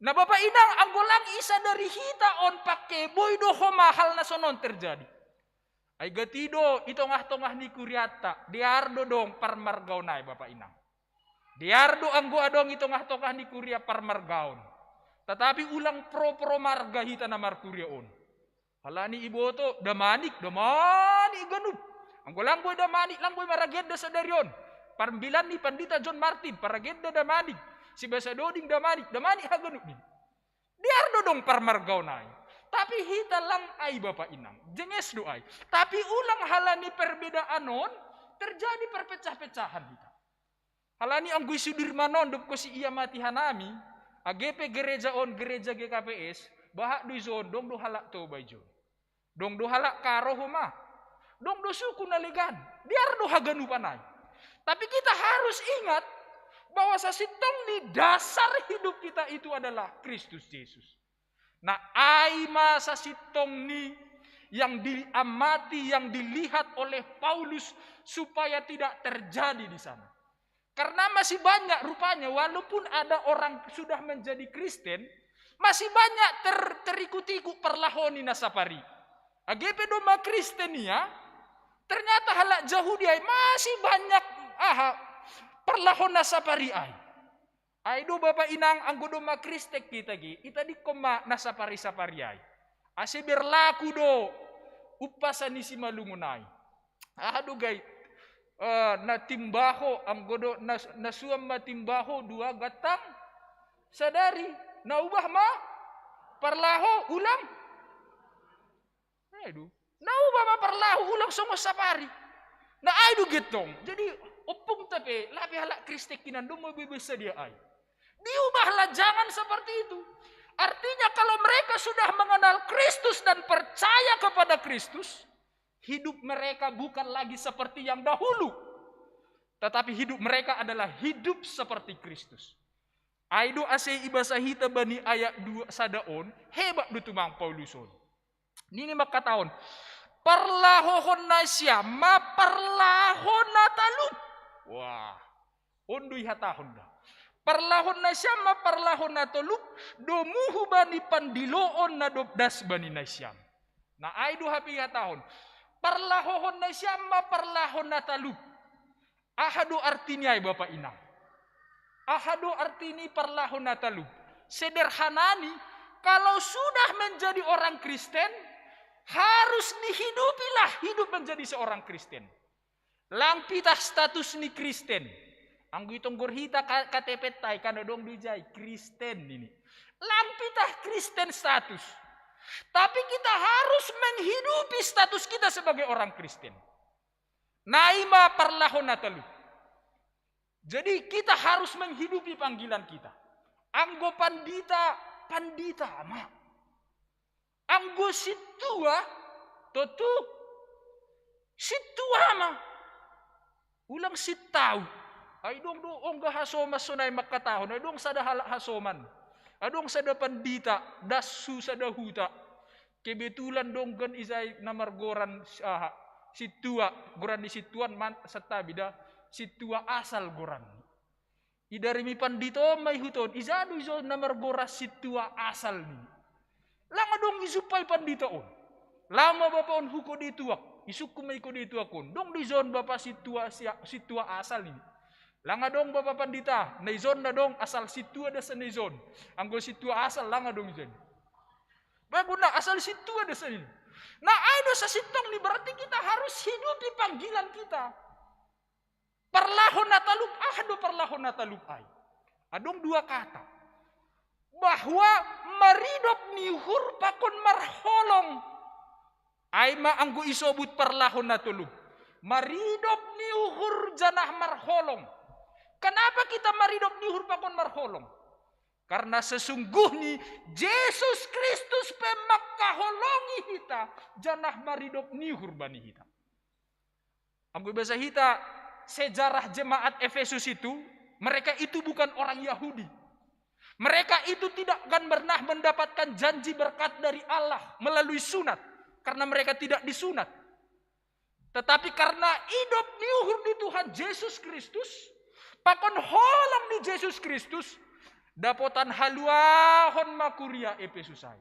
Nah Bapak Inang anggolang isa dari hita on pake boy doho mahal na sonon terjadi. Ai gatido itu tengah-tengah Nikuriata. Diardo dong parmargaon ai Bapak Inang. Diardo anggo adong itu tengah-tengah Nikuria parmargaon. Tetapi ulang pro marga hita na markuria on. Halani iboto damanik ganup. Anggolang boy damanik lang boy marageda sa darion. Parmbilan ni Pandita John Martin parageda damanik. Si Basa Doding damanik haganup ni. Diardo dong parmargaw na. Tapi hita lang ay Bapak Inang. Jenges do ay. Tapi ulang halani perbedaan non terjadi perpecah-pecahan hita. Halani ang guy Sudirmanon dop ko si iya mati hanami. AGP gereja on gereja GKPS. Bahak do zon dong do halak to bay jon. Dong do halak karo huma. Dong do suku naligan. Biar do haganupan ay. Tapi kita harus ingat bahwa sasitong ni dasar hidup kita itu adalah Kristus Yesus. Nah, ai masa sitong ni yang diamati, yang dilihat oleh Paulus supaya tidak terjadi di sana. Karena masih banyak rupanya walaupun ada orang sudah menjadi Kristen, masih banyak terikut-ikut perlahoni nasapari. AGP doma Kristenia, ternyata halak Yahudi masih banyak perlahon nasapari ay. Ay do Bapak Inang anggo doma Kristek kita ita di koma nasapari-sapari ay. Ase berlaku do upasan ni si malungunay. Ado gay na timbaho anggo do nasuam matimbaho dua gatang sadari na ubah ma parlaho ulang. Ay do na ubah ma parlaho ulang somo sapari. Na ay do getong. Jadi opung tapi labi halak Kristek kinandung mabibisa dia ay. Diubahlah, jangan seperti itu. Artinya kalau mereka sudah mengenal Kristus dan percaya kepada Kristus, hidup mereka bukan lagi seperti yang dahulu. Tetapi hidup mereka adalah hidup seperti Kristus. Aido ase ibasa hita bani ayat 2 sadaon, hebat dutumang Pauluson. Nini makataon, parlahohon na siya, maparlahon na talup. Wah, ondui hatahon dah. Parlahon na siyam ma parlahon na toluk, domuhu bani pandiloon na dobdas bani na siyam. Na ay do hapi hatahon. Parlahohon na siyam ma parlahon na taluk. Ahado artinya ay Bapak Inang. Ahado artini parlahon na taluk. Sederhanani, kalau sudah menjadi orang Kristen, harus dihidupilah hidup menjadi seorang Kristen. Langpita status ni Kristen. Anggo itong gorhita KTP tay kana dong dijay Kristen ini. Langpita Kristen status. Tapi kita harus menghidupi status kita sebagai orang Kristen. Naima parlahon natalu. Jadi kita harus menghidupi panggilan kita. Anggo pandita ama. Anggo situa totu situa ama. Ulang sitau. Ay dong ongga hasoman sunay makatahon. Ay dong sada hasoman. Adong sada pandita dasu sada huta. Kebetulan dong gan izay namargoran situa goran di situan satabi da situa asal goran. Idari mi pandito may huton izadu izo namargora situa asal ni. Langa dong isupay pandita on. Lama bapa on huko dituak. Isuk kumay ko dituakon. Dong di zon bapa situa asal ni. Langa dong Bapak Pandita, naizon na dong asal situa da sa naizon. Anggo situa asal langa dong izon. Baguna asal situa da sa ini. Na aido sa sitong ni berarti kita harus hidupi panggilan kita. Parlahon nataluk ahdo parlahon nataluk ay. Adong dua kata. Bahwa maridop nihur pakon marholong. Ay maanggo isobut parlahon natuluk. Maridop nihur janah marholong. Kenapa kita maridop nihur pakon marholong? Karena sesungguhnya Yesus Kristus pemakkaholongi hita janah maridop nihur bani hita. Anggo bahasa hita sejarah jemaat Efesus itu, mereka itu bukan orang Yahudi. Mereka itu tidak akan pernah mendapatkan janji berkat dari Allah melalui sunat karena mereka tidak disunat. Tetapi karena hidup niuhur di Tuhan Yesus Kristus, pakon holang di Yesus Kristus, dapotan haluahon makuria Efesusai.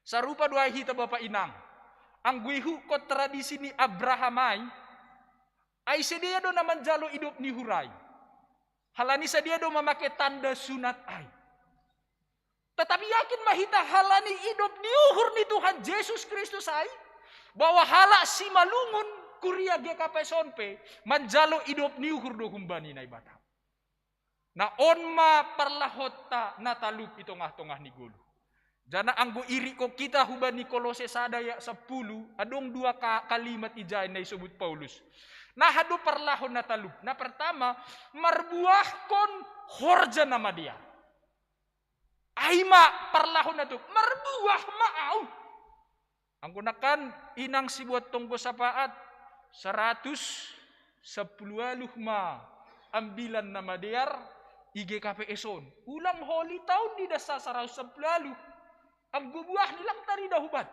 Sarupa doa hita Bapak Inang, angguihu ko tradisi ni Abrahamai, ay sedia do naman jalo hidup ni huray. Halani sedia do memakai tanda sunat ay. Tetapi yakin mahita halani hidup niuhur ni Tuhan Yesus Kristus ay, bahwa hala si malungun kuria GKP sonpe manjalo hidup niuhur do humbani na ibata. Na onma parlahota nataluk ito tongah ni gulu. Jana anggo iri ko kita hubani Kolose sadaya 10 adong dua kalimat ijay na isubut Paulus. Nah hado parlahon nataluk. Na pertama marbuah kon horja nama dia. Aima parlahon nataluk marbuah maaw. Ang gunakan inang sibuat tonggo sapaat 110 ma ambilan na madiar IGKP eson. Ulang holy tahun di dasa 110 ang gubuah nilang tari dahubat.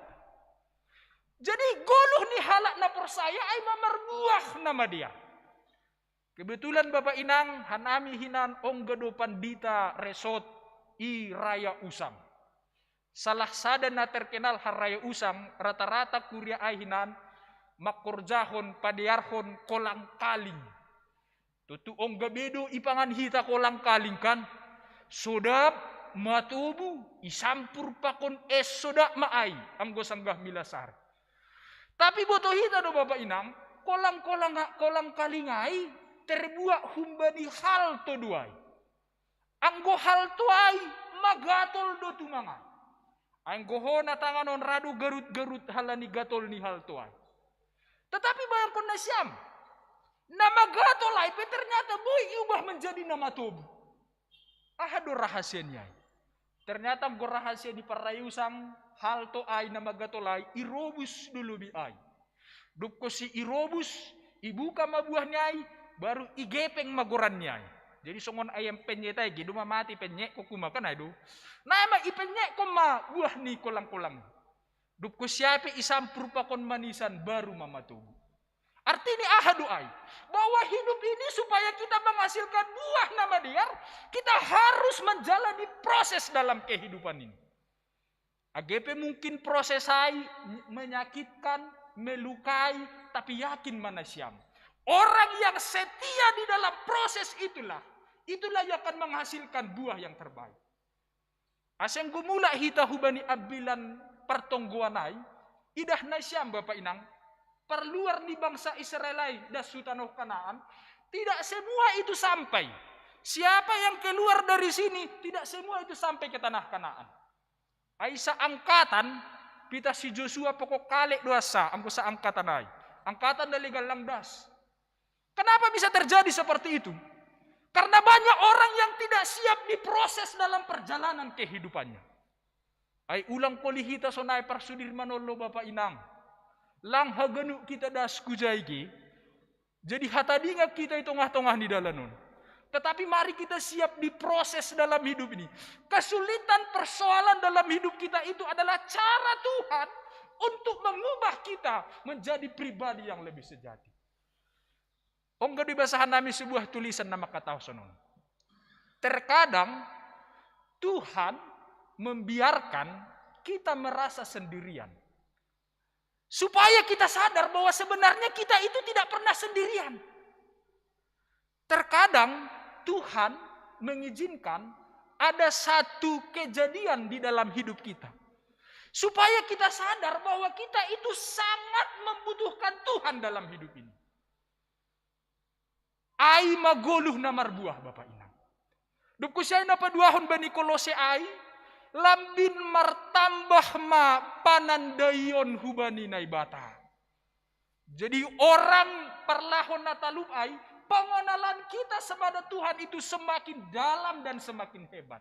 Jadi goluh ni halak na persaya ay mamarbuah nama dia. Kebetulan Bapak Inang hanami hinan onggado pandita resort i Raya Usang. Salah sada na terkenal haraya usang rata-rata kuria ahinan makurjahon padiarhon kolang kaling. Tutuong gabedo ipangan hita kolang kaling kan. Sodap matubu isampur pakon es sodak maay ang gosanggah milasar. Tapi boto hita do Bapak Inang kolang kalingay terbuat humbani halto duay. Anggo halto ay magatol do tumanga. Ang goho na tanganon radu garut-garut halani gatol ni haltoan. Tetapi bayang kon na siyam. Nama gatol ay ternyata boy iubah menjadi nama tobu. Ahado rahasia niya. Ternyata go rahasia di parayusang halto ay nama gatol ay irobus dulu bi ay. Dukko si irobus ibuka mabuah niya ay baru igepeng magoran niya ay. Jadi songon ayam penye tay gitu mati penye ko kumakan ay do. Na emang ipenye ko ma buah ni kolang-kolang. Dup ko siyape isampur pa kon manisan baru mamatubo. Arti Arti ini doai. Bahwa hidup ini supaya kita menghasilkan buah nama Dia, kita harus menjalani proses dalam kehidupan ini. AGP mungkin proses menyakitkan, melukai, tapi yakin mana siam. Orang yang setia di dalam proses itulah yang akan menghasilkan buah yang terbaik. Aseng gumula hita hubani abilan pertongguanai, idah na siam Bapak Inang, perluar ni bangsa Israelai das sutanoh Kanaan, tidak semua itu sampai. Siapa yang keluar dari sini, tidak semua itu sampai ke tanah Kanaan. Aisa angkatan, pita si Joshua pokok kale doasa, angko sa angkatan ay. Angkatan dari galang das. Kenapa bisa terjadi seperti itu? Karena banyak orang yang tidak siap diproses dalam perjalanan kehidupannya. Ay ulang polihita sonai parsudir manolo Bapak Inang. Lang haganu kita das kujaigi. Jadi hatadinga kita itu tengah-tengah di dalanon. Tetapi mari kita siap diproses dalam hidup ini. Kesulitan persoalan dalam hidup kita itu adalah cara Tuhan untuk mengubah kita menjadi pribadi yang lebih sejati. Ongga di basahan nami sebuah tulisan nama kata sonon. Terkadang Tuhan membiarkan kita merasa sendirian. Supaya kita sadar bahwa sebenarnya kita itu tidak pernah sendirian. Terkadang Tuhan mengizinkan ada satu kejadian di dalam hidup kita. Supaya kita sadar bahwa kita itu sangat membutuhkan Tuhan dalam hidup ini. Ai magoluh namar buah Bapak Inang. Dupku saya napa duahon bani Kolose ai, lambin martambah ma panandayon hubani naibata. Jadi orang perlahon natalup ai, pengenalan kita kepada Tuhan itu semakin dalam dan semakin hebat.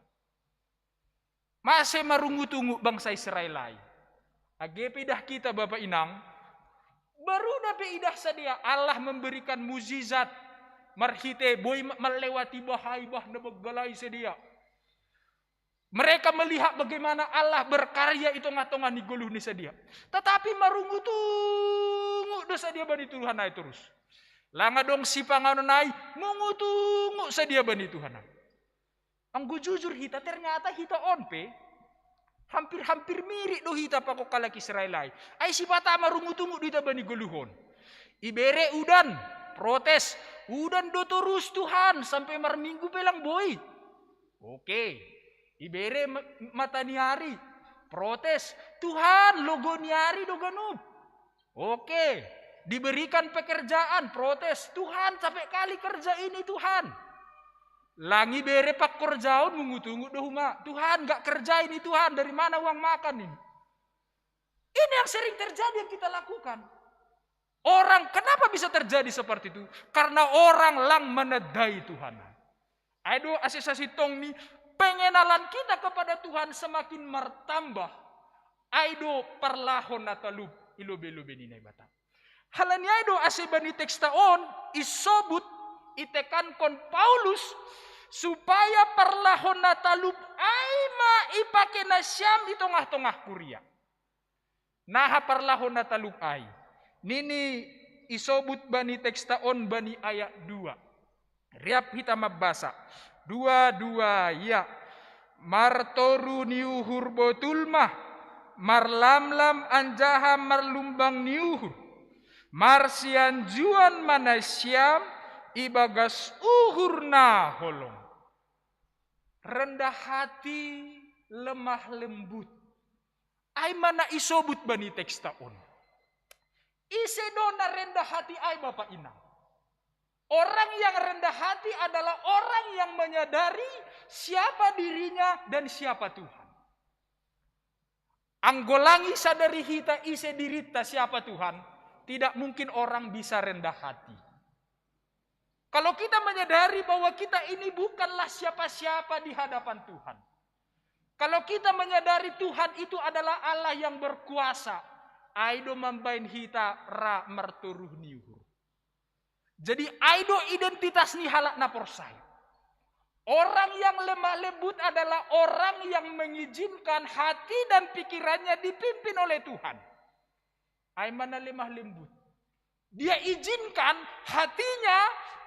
Masih marungu-tungu bangsa Israel ai. AGP dah kita Bapak Inang, baru dapat idah sadia Allah memberikan mukjizat. Marhite boy melewati bahaya na bagbalay sedia. Mereka melihat bagaimana Allah berkarya itu ngatong ni guluh ni sedia. Tetapi marungutungu dosa dia bani Tuhan ay terus. Langa dong si panganonay mungutungu sedia bani Tuhan. Ang jujur hita ternyata hita onpe hampir mirip do hita pakok kalaki Israelai. Ay si pata marungutungu dita bani guluhon. Ibere udan protes. Udan do terus Tuhan sampai marminggu pelang boy. Oke. Ibere mata niari. Protes. Tuhan logo niari do ganub. Oke. Diberikan pekerjaan. Protes. Tuhan sampai kali kerja ini Tuhan. Langi bere pak kerjaun mengutungu do huma. Tuhan gak kerja ini Tuhan. Dari mana uang makan ini? Ini yang sering terjadi yang kita lakukan. Orang kenapa bisa terjadi seperti itu? Karena orang lang menedai Tuhan. Aduh asesasi tong ni pengenalan kita kepada Tuhan semakin bertambah. Aduh perlahon natalub ilobe-lobe ni naibata. Halanya aduh asebani tekstaon isobut itekan kon Paulus supaya perlahon natalub aima ipake nasyam di tengah-tengah kuria. Naha perlahon natalub ai. Nini isobut bani tekstaon bani ayat 2. Riap hita mabasa. 2 ya. Martoru niuhur botulmah. Marlamlam anjaha marlumbang niuhur. Marsian juan manasyam ibagas uhur na holong. Rendah hati, lemah lembut. Ay mana isobut bani tekstaon. Isedona rendah hati ay Bapak Inang. Orang yang rendah hati adalah orang yang menyadari siapa dirinya dan siapa Tuhan. Anggolangi sadari hita ise dirita siapa Tuhan. Tidak mungkin orang bisa rendah hati. Kalau kita menyadari bahwa kita ini bukanlah siapa-siapa di hadapan Tuhan. Kalau kita menyadari Tuhan itu adalah Allah yang berkuasa. Aido mambain hita ra merturuh niuhur. Jadi aido identitas ni halak na porsai. Orang yang lemah lembut adalah orang yang mengizinkan hati dan pikirannya dipimpin oleh Tuhan. Ay mana lemah lembut. Dia izinkan hatinya,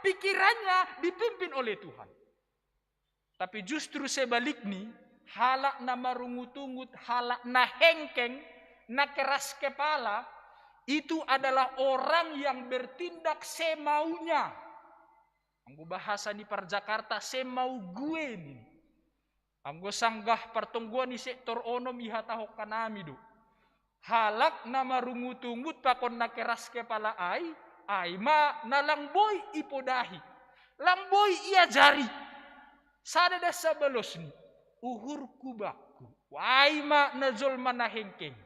pikirannya dipimpin oleh Tuhan. Tapi justru sebaliknya, halak na marungut-ungut, halak na hengkeng, na keras kepala, itu adalah orang yang bertindak semaunya. Anggo bahasa di Jakarta, semau gue nih. Anggo sanggah pertungguan di sektor onom ihatahok kanami do. Halak na marungut-ungut pakon na keras kepala ai ma na langboy ipodahi. Langboy ia jari. Sada da sabalos ni. Uhur kubaku. Ai ma na jolma na hengkeng.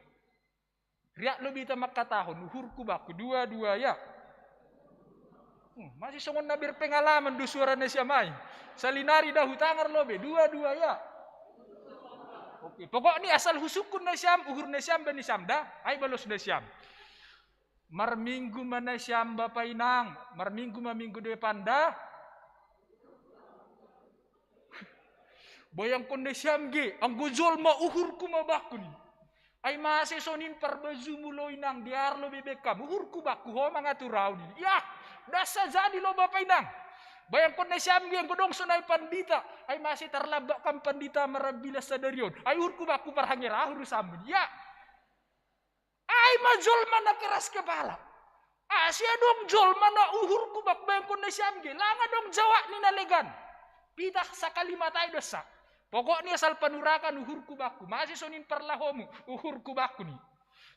Riak lebih tamak katahon. Uhur kubaku. Dua-dua ya. Masih songon na berpengalaman do suara na siamay. Salinari dahu tangar lobe. Dua-dua ya. Oke, pokoknya asal husukun na siam, uhur na siam, bani siam dah, ay balos na siam. Marminggu mana siam Bapak Inang, marminggu maminggu depan dah. Bayang kon na siam ge, ang gujol ma uhur ku mabakun. Ay masih sonin parbazu mulo inang, diar lo bebekam, uhur ku baku ho mangaturau ni. Ya, dasa jadi lo Bapak Inang. Bayang kon na siyam yang godong sunay pandita ay masih terlabak kam pandita marabila sadarion ay urku baku parhangera urusam ya ay majol mana keras kepala siya dong jol mana uhur ku bak bayang kon na siyam ge langa dong jawa ni nalegan pitah sakalima tayo dosa pokoknya asal panurakan uhur ku baku masih sonin parlahomu uhur ku baku ni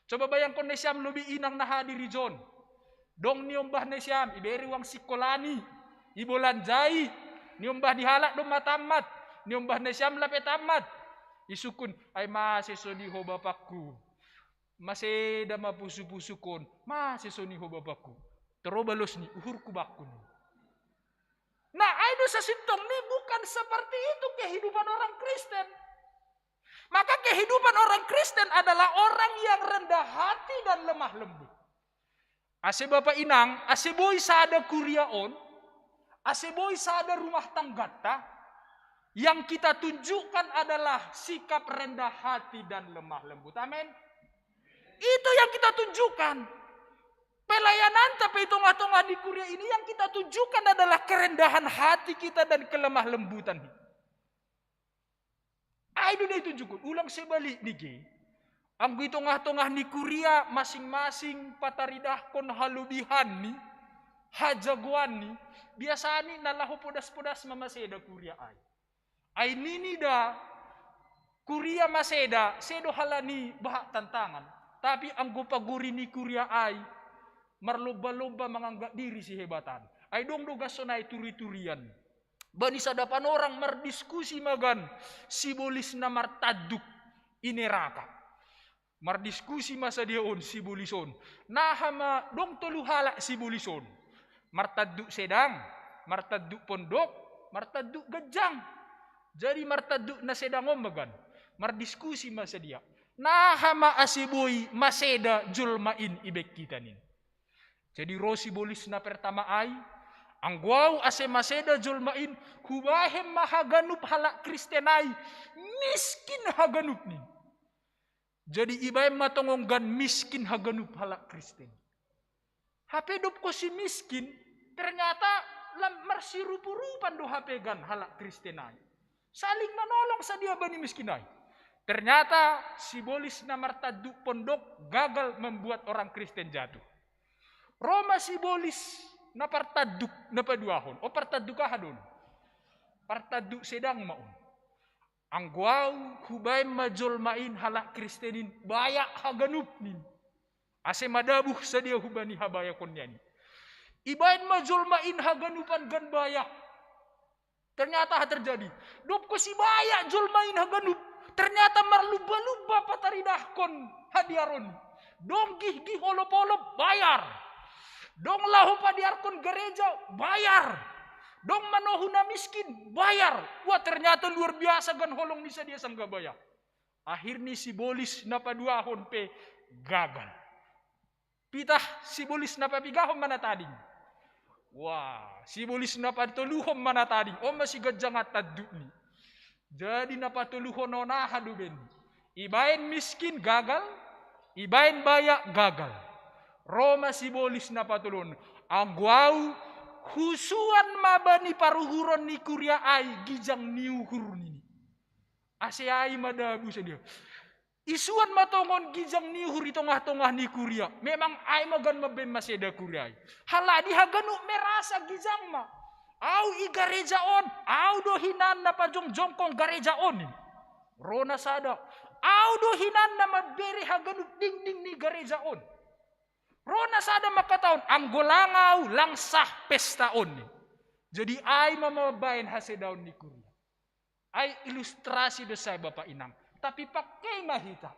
coba bayang kon na siyam lebih inang na hadiri jon dong niombah na siyam iberi wang sikolani ibolan jai, niombah dihalak dong matamat, niombah nasyam lapet tamat. Isukun, ay masih soniho bapakku. Masih dama pusu-pusukon, masih soniho bapakku. Terobalos ni, uhurku bakun. Nah, itu sesintong ni bukan seperti itu kehidupan orang Kristen. Maka kehidupan orang Kristen adalah orang yang rendah hati dan lemah lembut. Ase Bapak Inang, ase boy sada kuriaon, aseboy sada rumah tanggata yang kita tunjukkan adalah sikap rendah hati dan lemah lembut. Amin. Itu yang kita tunjukkan. Pelayanan tapi tengah-tengah di kuria ini yang kita tunjukkan adalah kerendahan hati kita dan kelemah lembutan. Itu dia tunjukkan. Ulang sebalik niki. Anggo tengah-tengah di kuria masing-masing pataridah kon halubihan ni. Hajaguan ni biasa ni nalahu podas-podas mamaseda kuria ay. Ay nini da kuria maseda sedo halani bahak tantangan. Tapi ang gupaguri ni kuria ay marloba-loba menganggap diri si hebatan. Ay dong dogasonay turi-turian. Bani sadapan orang merdiskusi magan sibolis na martaduk ineraka. Mardiskusi masa diaon sibulison. Nahama dong tuluhala sibulison. Martaduk sedang, martaduk pondok, martaduk gejang. Jadi martaduk na sedang omagan. Mardiskusi masa dia. Nahama asiboy maseda julmain ibek kita nin. Jadi rosi bolis na pertama ay, ang guaw ase maseda julmain, hubahem mahaganup halak kristenay, miskin haganup nin. Jadi ibay matongonggan miskin haganup halak kristen. Hapedop ko si miskin, ternyata marsirupu-rupan do hapegan halak kristenay. Saling menolong sa dia bani miskinay. Ternyata si bolis na martaduk pondok gagal membuat orang Kristen jatuh. Roma si bolis na partaduk na paduahon. O partaduk ahadon. Partaduk sedang maun. Ang guaw hubay majolmain halak Kristenin bayak haganup nin. Ase madabuh sa dia hubani habaya konyani. Ibain majolmain haganupan gan bayak. Ternyata terjadi. Dop ko si bayak jolmain haganup. Ternyata marluba-luba pataridahkon hadiaron. Dong gih-gih holop-holop bayar. Dong lahu padiarkon gereja bayar. Dong manohuna miskin bayar. Wah ternyata luar biasa gan holong bisa dia sangga bayar. Akhirnya si bolis na paduahon pe gagal. Pitah si bolis na papigahon mana tading. Wah si bolis na patuluhon mana tading. O masih gajangat taduk ni. Jadi napatuluhon na haduben. Ibain miskin gagal, ibain bayak gagal. Roma simbolis na patulon. Ang guau husuan mabani paruhuron ni kuria ay gijang niuhur nini. Ase ay madabu sa dia. Isuan matongon gijang niuhur itongah-tongah ni kuria. Memang ay magan mabem maseda kuria. Haladi haganu merasa gijang ma. Au i garejaon, au do hinan na pajong-jongkong garejaon. Rona sada. Au do hinan na mabere haganu ding-ding ni garejaon. Rona sada makataon, ang golangaw langsah pestaon. Jadi ay mamabayan hasedaon ni kuria. Ay ilustrasi do sa Bapak Inang. Tapi pakai mahita.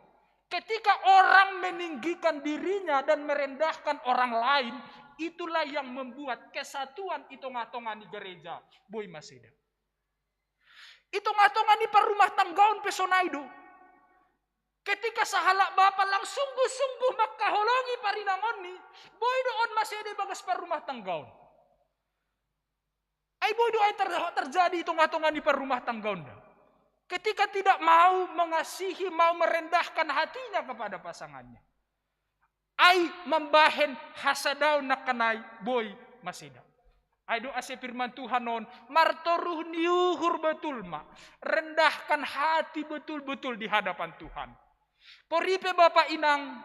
Ketika orang meninggikan dirinya dan merendahkan orang lain, itulah yang membuat kesatuan itonga-tonga ni gereja Boy Maseda. Itonga-tonga ni perumah tanggaon pesonaido. Ketika sahala bapa lang sungguh-sungguh makaholongi parinangon ni, boy doon Maseda bagas perumah tanggaon. Ay boy doon terjadi itonga-tonga ni perumah tanggaon dah. Ketika tidak mau mengasihi, mau merendahkan hatinya kepada pasangannya. Ay membahen hasadaw na kanay Boy Maseda. Ay doa si firman Tuhan non, martoruh niuhur betul ma. Rendahkan hati betul-betul di hadapan Tuhan. Poripe Bapak Inang,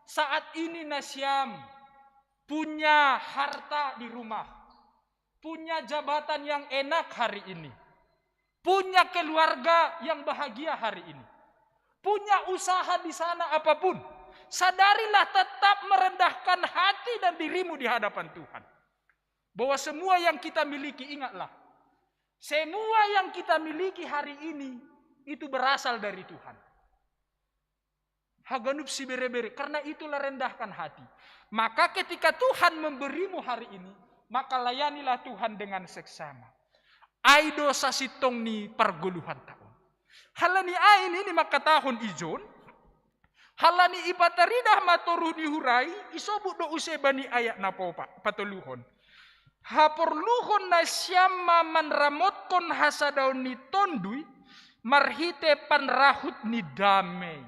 saat ini Nasyam punya harta di rumah. Punya jabatan yang enak hari ini. Punya keluarga yang bahagia hari ini. Punya usaha di sana apapun. Sadarilah tetap merendahkan hati dan dirimu di hadapan Tuhan. Bahwa semua yang kita miliki, ingatlah. Semua yang kita miliki hari ini, itu berasal dari Tuhan. Haganup si bere-bere, karena itulah rendahkan hati. Maka ketika Tuhan memberimu hari ini, maka layanilah Tuhan dengan seksama. Aido sa sitong ni perguluhan taon. Halani ain ini maka tahun ijon. Halani ipataridah matoruh ni hurai. Isobut do usebani ayat na po patuluhon. Haporluhon na siyama manramotkon hasadaw ni tonduy. Marhite panrahut ni damai.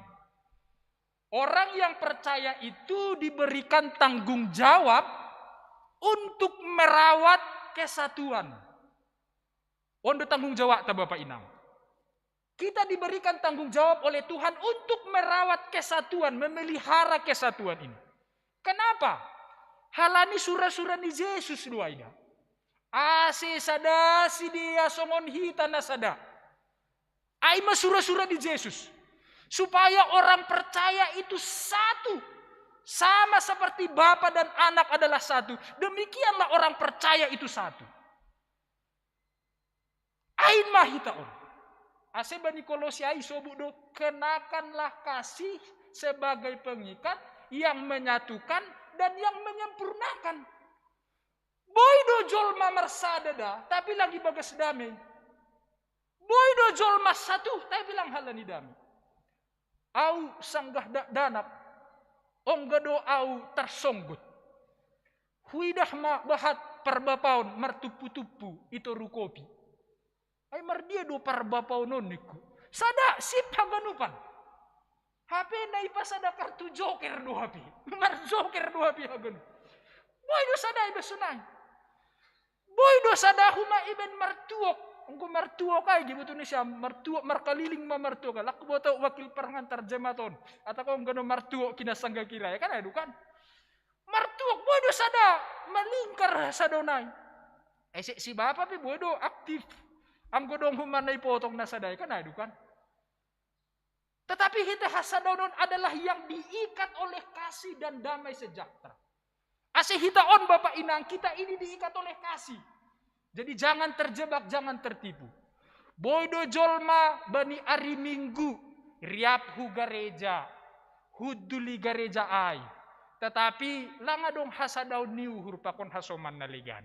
Orang yang percaya itu diberikan tanggung jawab untuk merawat kesatuan. Ondo tanggung jawab ta Bapak Inang. Kita diberikan tanggung jawab oleh Tuhan untuk merawat kesatuan, memelihara kesatuan ini. Kenapa? Halani surah-surah ni Yesus luaida. Ase sada si dia songon hita na sada. Aima surah-surah di Yesus. Supaya orang percaya itu satu. Sama seperti Bapa dan anak adalah satu. Demikianlah orang percaya itu satu. Ain mahitaon. Ase bani Kolosiai sobudo, kenakanlah kasih sebagai pengikat yang menyatukan dan yang menyempurnakan. Boy do jolma mersadada, tapi lagi bagas damai. Boy do jolma satu, tapi bilang halani damai. Au sanggah danap, onggado au tersonggut. Huidah ma bahat perbapaon mertupu-tupu itu rukopi. Ay mardia do parbapaw non niku. Sada sip haganupan. HP na ipasada kartu joker do HP. Mar joker do HP haganu. Boy do sada ibe sunay. Boy do sada huma iben martuok. Engko martuok ay gitu ni siya martuok markaliling mamartuok. Lakboto wakil parangan tarjematon. Atau kung gano martuok kinasangga kira ya kan adu kan. Martuok boy do sada malingkar sa donay. Si Bapak pi boy do aktif. Ang godong humanay potong na saday kan adu kan. Tetapi kita hasadanon adalah yang diikat oleh kasih dan damai sejahtera. Asih hitaon Bapak Inang, kita ini diikat oleh kasih. Jadi jangan terjebak, jangan tertipu. Boydo jolma bani ari minggu riap hu gareja, huduli gareja ai. Tetapi langadong hasadaw niuhur pakon hasoman naligan.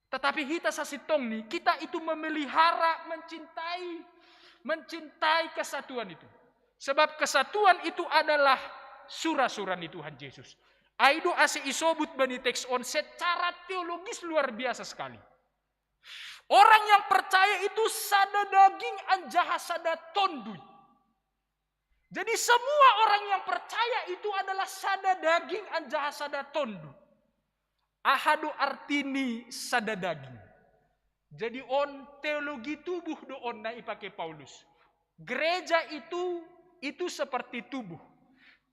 Tetapi kita sasitong nih, kita itu memelihara, mencintai kesatuan itu. Sebab kesatuan itu adalah surah-surah di Tuhan Yesus. Aido ase isobut bani teks on secara teologis luar biasa sekali. Orang yang percaya itu sada daging anjaha sada tondui. Jadi semua orang yang percaya itu adalah sada daging anjaha sada tondu. Ahadu artini sada daging. Jadi on teologi tubuh do on na ipake Paulus. Gereja itu seperti tubuh.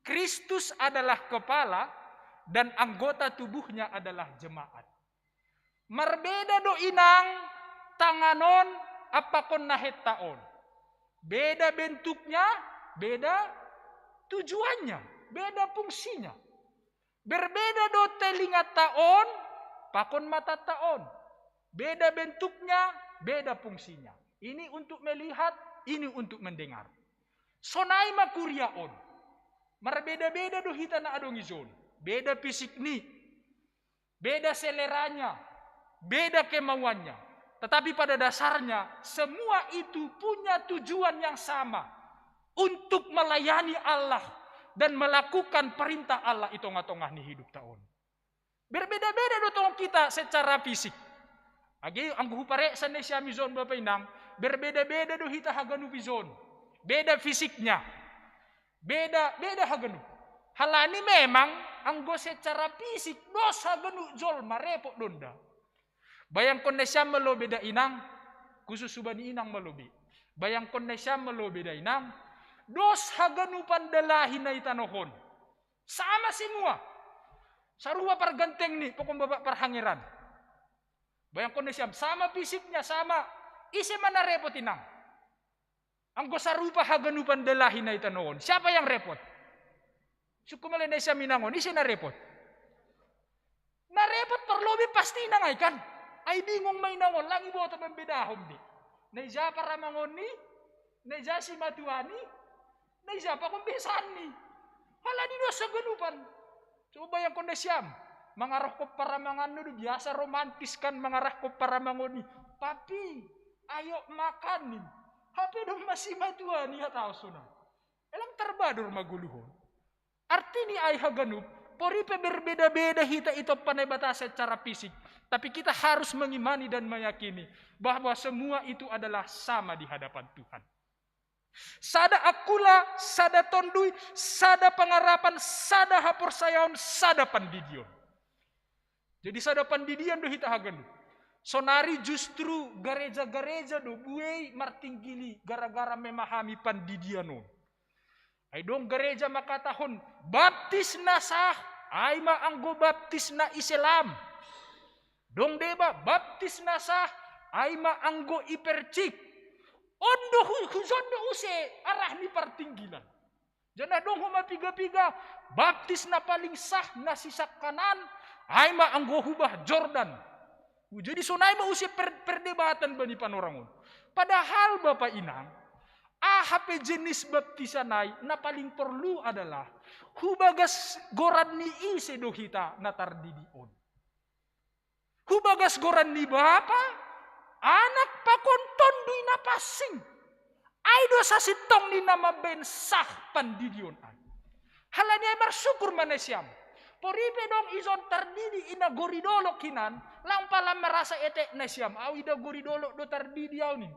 Kristus adalah kepala dan anggota tubuhnya adalah jemaat. Marbeda do inang tanganon apakon nahetaon. Beda bentuknya, beda tujuannya, beda fungsinya. Berbeda do telinga taon, pakon mata taon. Beda bentuknya, beda fungsinya. Ini untuk melihat, ini untuk mendengar. Sonai makuriaon. Marbeda-beda do hita na adongizon. Beda fisik ni. Beda seleranya. Beda kemauannya. Tetapi pada dasarnya, semua itu punya tujuan yang sama. Untuk melayani Allah. Dan melakukan perintah Allah itu tengah-tengah ni hidup tahun. Berbeda-beda do tong kita secara fisik. Agi angguhu pare sanesya mizon Bapak Inang, berbeda-beda do hita haganu pizon. Beda fisiknya. Beda haganu. Halani memang anggo secara fisik dos haganu zolma repot donda. Bayang konesya melo beda inang, khusus subani inang melobi. Bayang konesya melo beda inang, dos haganu pandalahi na itanohon. Sama semua. Sarua parganteng ni pokok bapak parhangiran. Bayang kondesyam sama fisiknya sama. Isi mana repot inang. Anggo sarupa haganu pandalahi na itanohon. Siapa yang repot? Sukumale nesya minangon. Isi na repot. Na repot perlobi pasti inang ay kan. Ay bingung may nangon. Langi boto membedahom di. Neja paramangon ni. Neja si matuani. Neja pa kung besan ni. Hala di dosa ganupan. Coba yang kondesyam. Mangarah ko para mangan no. Biasa romantis kan mangarah ko para mangon ni. Papi, ayo makan ni. Hape dong masih matuani hatao sunang. Elang terbadur maguluhon. Arti ni ay haganup. Poripe berbeda-beda hita itu panay batas secara fisik. Tapi kita harus mengimani dan meyakini bahwa semua itu adalah sama di hadapan Tuhan. Sada akula, sada tondui, sada pengarapan, sada haporsayaon, sada pandidion. Jadi sada pandidion do hita haganu. Sonari justru gereja-gereja do buei martinggili gara-gara memahami pandidianon. Ay dong gereja makatahon baptis na sah, ay maanggo baptis na Islam. Dong deba baptis na sah, ay maanggo ipercik. Ondo huzondo use arah ni partinggilan. Jana dong huma piga-piga baptis na paling sah na sisak kanan, ay maanggo hubah Jordan. Jadi sonai ma use perdebatan bani panorangon. Padahal Bapak Inang, AHP jenis baptisanai na paling perlu adalah hubagas goran ni ise do hita na tardidion. Hubagas goran ni bapa, anak pakon tondui na pasing. Aido sa sitong ni nama bensah pandidion an. Halani ay marsyukur manesyam. Poripe dong izon tardidi ina goridolok kinan, lang pala merasa ete nesyam. Awida goridolok do tardidi aw ni.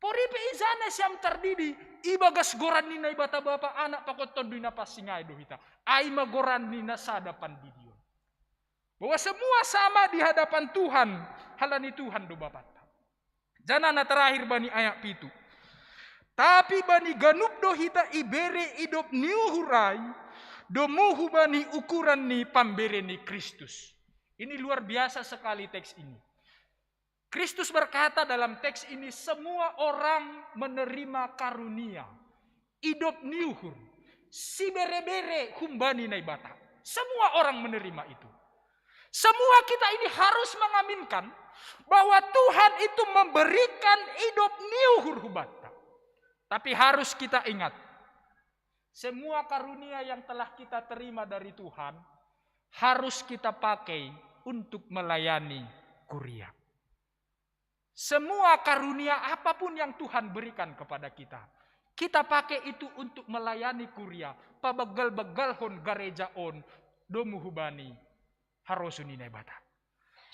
Poripe izana siyam tardidi, ibagas goran ni na ibata bapa anak pakon tondui na pasingay do hita. Ay magoran ni na sada pandidion. Bahwa semua sama di hadapan Tuhan, halani Tuhan do bapat. Jana na terakhir bani ayak pitu. Tapi bani ganup do hita ibere idop niuhurai, do muhu bani ukuran ni pambere ni Kristus. Ini luar biasa sekali teks ini. Kristus berkata dalam teks ini, semua orang menerima karunia. Idop niuhur. Si bere-bere humbani naibata. Semua orang menerima itu. Semua kita ini harus mengaminkan bahwa Tuhan itu memberikan idop niuhur hubata. Tapi harus kita ingat, semua karunia yang telah kita terima dari Tuhan harus kita pakai untuk melayani kuria. Semua karunia apapun yang Tuhan berikan kepada kita, kita pakai itu untuk melayani kuria. Pabegal-begal hon gereja on domu hubani harusuni nebata.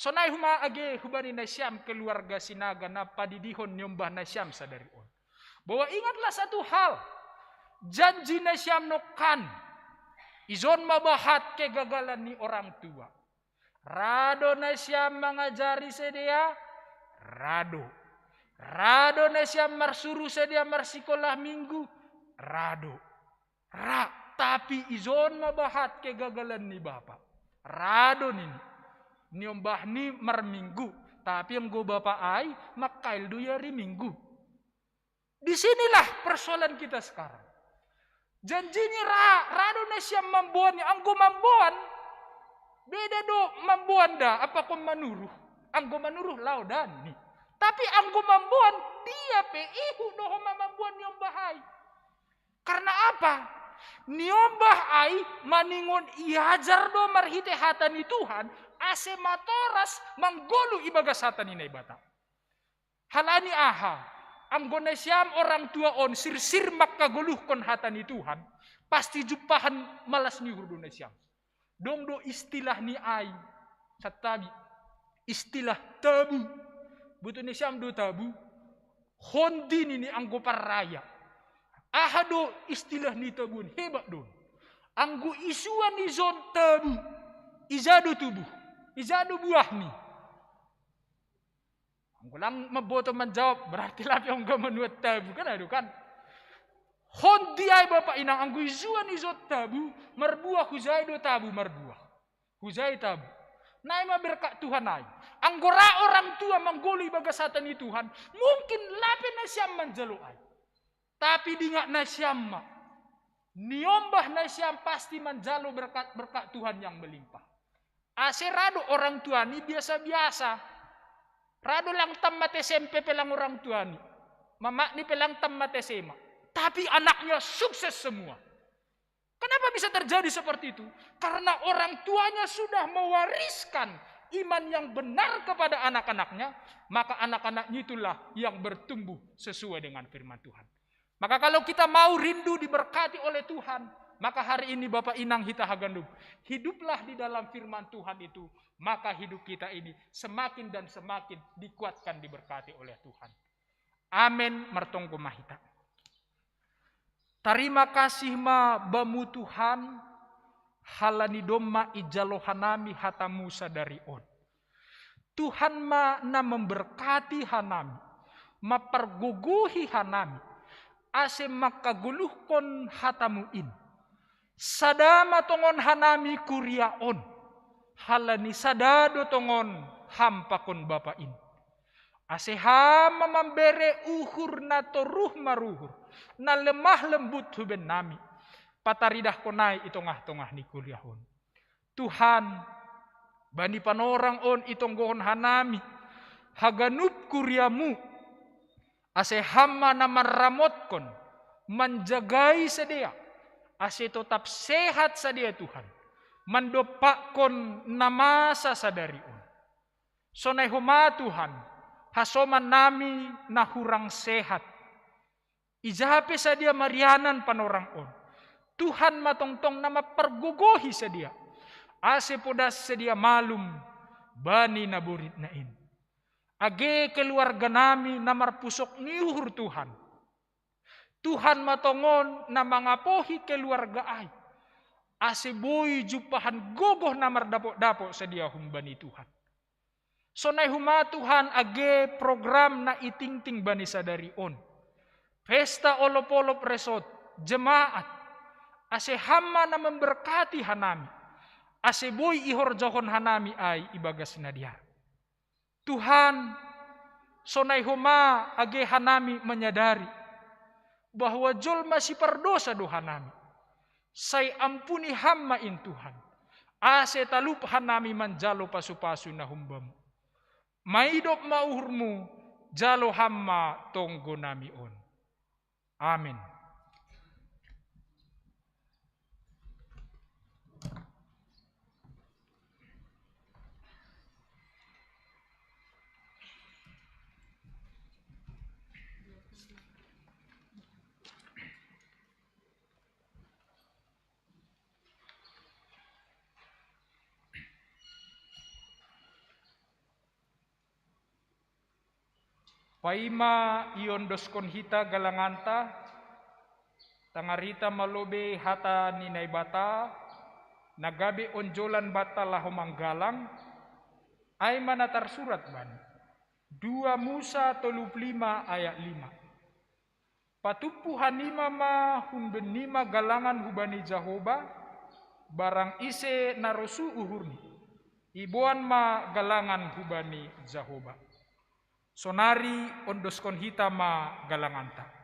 Sonai huma age hubani na siyam keluarga sinaga na padidihon nyombah na siyam sadari on. Bahwa ingatlah satu hal, janji na siyam nokan. Izon mabahat kegagalan ni orang tua. Rado na siyam mengajari sedia, rado. Rado na siyam marsuru sedia marsikolah minggu, rado. Tapi izon mabahat kegagalan ni bapak. Rado nini. Niombah ni marminggu. Tapi yang go bapak ay, makail do yari minggu. Disinilah persoalan kita sekarang. Janji ni rado na siya mambuan ni. Anggo mambuan, beda do mambuan da. Apa kung manuruh? Anggo manuruh laudan ni. Tapi anggo mambuan, dia pe ihu do mambuan niombah ay. Karena apa? Niombah ay maningon iajar do marhite hata ni Tuhan. Ase matoras manggolu ibagas hata ni naibata. Halani aha. Anggo na siyam orang tua on sir makaguluh kon hata ni Tuhan. Pasti jumpahan malas ni hurdo na siyam. Dong do istilah ni ay. Satabi. Istilah tabu. Buto ni siyam do tabu. Hondi ni anggo paraya. Aha do istilah ni tabun. Hebat do. Anggo isuan ni zon tabu. Izado tubuh. Izado buah ni. Anggo lang maboto menjawab. Berarti lah yang gak menuat tabu. Kan ada kan. Hondi ay bapak inang. Anggo isuan ni zon tabu. Marbuah huzay do tabu marbuah. Huzay tabu. Naima berkat Tuhan ay. Anggo orang tua menggoli bagasatan ni Tuhan. Mungkin lapi na siyam menjalo ay. Tapi dingat na siyam mak. Niombah na siyam pasti menjalo berkat Tuhan yang melimpah. Ase rado orang tua ni biasa-biasa. Rado lang tamat SMP pelang orang tua ni. Mama ni pelang tamat SMA. Tapi anaknya sukses semua. Kenapa bisa terjadi seperti itu? Karena orang tuanya sudah mewariskan iman yang benar kepada anak-anaknya. Maka anak-anaknya itulah yang bertumbuh sesuai dengan firman Tuhan. Maka kalau kita mau rindu diberkati oleh Tuhan, maka hari ini Bapak Inang Hita Hagandum, hiduplah di dalam firman Tuhan itu, maka hidup kita ini semakin dan semakin dikuatkan diberkati oleh Tuhan. Amin martongko mahita. Terima kasih ma bamu Tuhan, halani domma ijalohanami hatamu sadari on. Tuhan ma na memberkati hanami, ma perguguhi hanami, ase makaguluhkon hatamuin. Sadama tongon hanami kuriaon. Halani sadado tongon hampakon bapain. Ase hama membere uhur na toruh maruhur. Na lemah lembut huben nami. Pataridah konai itongah-tongah ni kuriahon. Tuhan, bani panorang on itonggohon hanami. Haganup kuriamu. Ase hama na maramotkon, menjagai sedia, ase tetap sehat sedia Tuhan, mendopakon namasa sadariun. Sonai homa Tuhan, hasoman nami na hurang sehat. Ijape sedia marianan panorang on. Tuhan matongtong nama pergogohi sedia. Ase podas sedia malum, bani naburit nain. Age keluarga nami na marpusok niuhur Tuhan. Tuhan matongon na mangapohi keluarga ay. Ase boy jupahan gogoh na mardapo-dapo sedia humbani Tuhan. Sonay huma Tuhan age program na itingting bani sadari on. Pesta olop-olop resort, jemaat. Ase hama na memberkati hanami. Ase boy ihorjohon hanami ay ibagas na dia. Tuhan, sonai homa age hanami menyadari bahwa jol masih perdosa do hanami. Say ampuni hammain Tuhan. Ase talup hanami manjalo pasu-pasu na humbamu. Maidop mauhurmu jalo hamma tonggo nami on. Amin. Paima iondos konhita galanganta, tangarita malobe hata ninay bata, nagabi onjolan bata laho manggalang, ay manatar surat ban. 2 Musa 35 ayat 5. Patupuhan nima ma hunden nima galangan hubani Jahoba, barang ise narosu uhurni, ibuan ma galangan hubani Jahoba. Sonari ondoskon hita ma galanganta.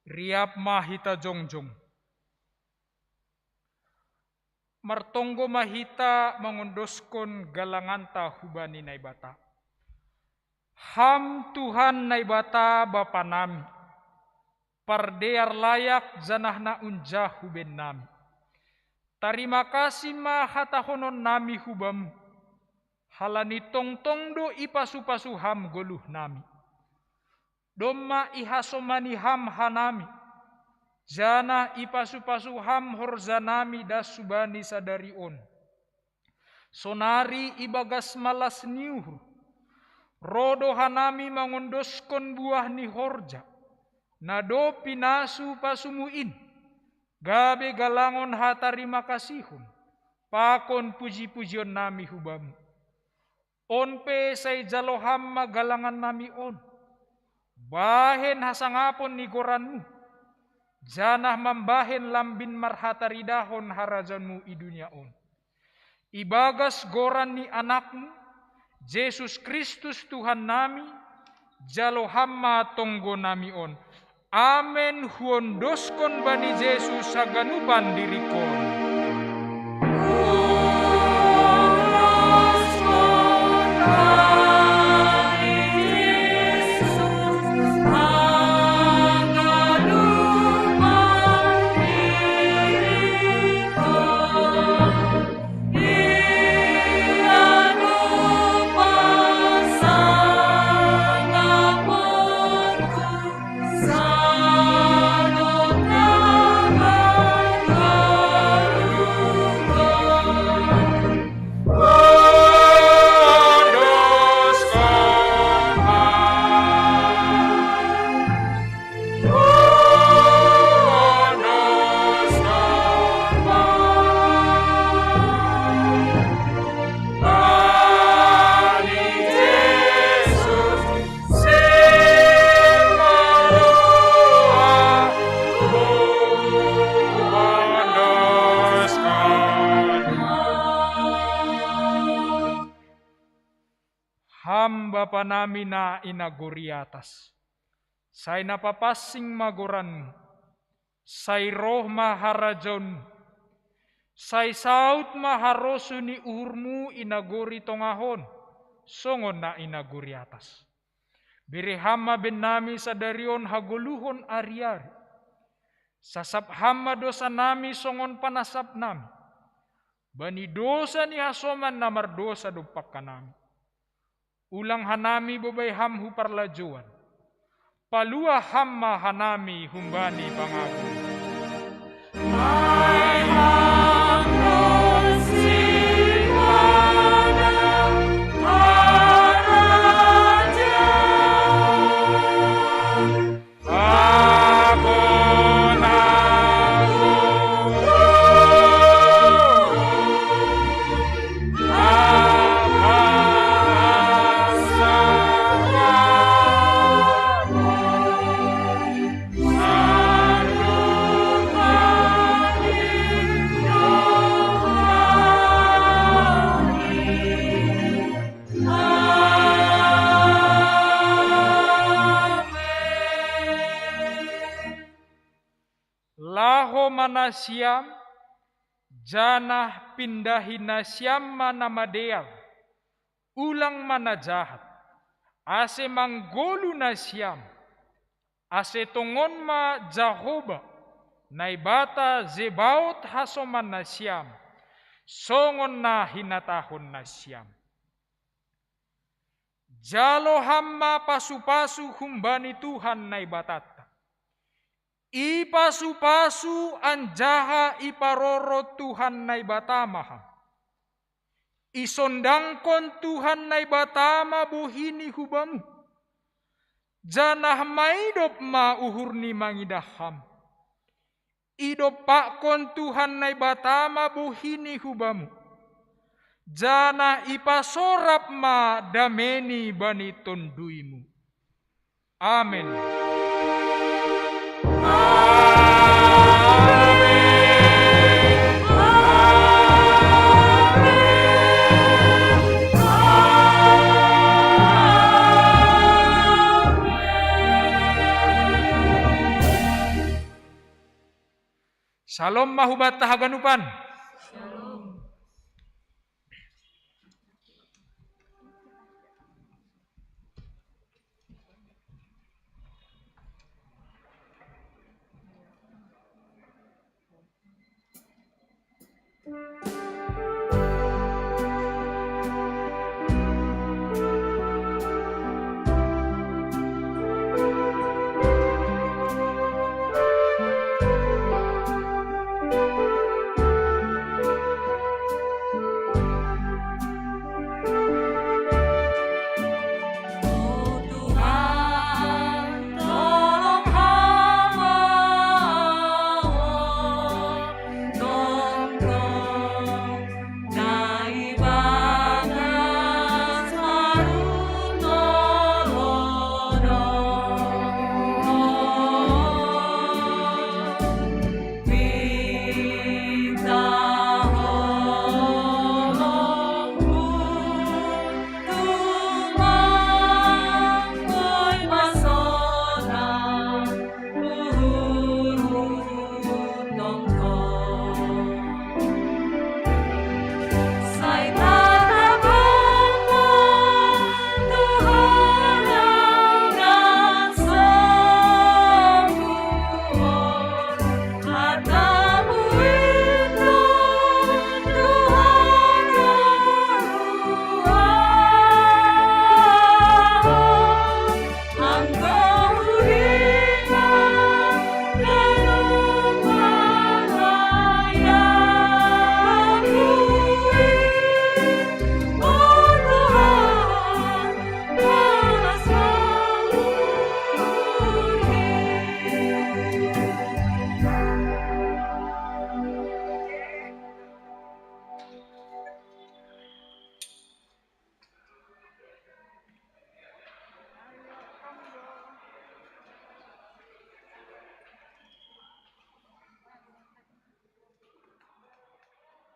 Riap mahita jongjong. Martonggo mahita mengundoskon galanganta hubani naibata. Ham Tuhan naibata Bapa nami, pardear layak janahna unjah huben nami. Tarima kasih mahatahonon nami hubamu. Halani tongtong do ipasu-pasu ham goluh nami. Domma ihasomani ham hanami. Jana ipasu-pasu ham horzanami dasubani sadarion. Sonari ibagas malas niuhur. Rodo hanami mangondoskon buah ni horja. Nado pinasu pasumuin. Gabe galangon hatarima kasihun. Pakon puji-pujion nami hubamu. Onpe say jaloham magalangan nami on. Bahen hasangapon ni goranmu. Janah mambahen lambin marhataridahon harajanmu i dunia on. Ibagas goran ni anakmu, Yesus Kristus Tuhan nami, jalohamma tonggo nami on. Amen huondoskon bani Yesus saganupan dirikon. Bapa nami na inaguri atas. Say napapasing magoran, say roh maharajon, say saut maharosu ni uhurmu inaguri tongahon, songon na inaguri atas. Birihama ben nami sadarion haguluhon ariari. Sasap hama dosa nami songon panasap nami. Bani dosa ni hasoman namar dosa dupak kanami. Ulang hanami babay hamhu parlajuan. Palua hamma hanami humbani pangabu. Manasiam, janah pindahina siam mana madeal, ulang mana jahat, ase manggolu na siam, ase tongon ma Jahoba, naibata zebaut hasoman na siam, songon na hinatahon na siam. Jalo hamma pasu-pasu humbani Tuhan naibatata. Ipasu-pasu anjaha iparoro Tuhan naibatamaha. Isondangkon Tuhan naibatama buhini hubamu. Janah maidop ma uhurni mangidaham. Idop pakon Tuhan naibatama buhini hubamu. Janah ipasorap ma dameni bani tonduimu. Amin. Shalom mahubat tahaganupan.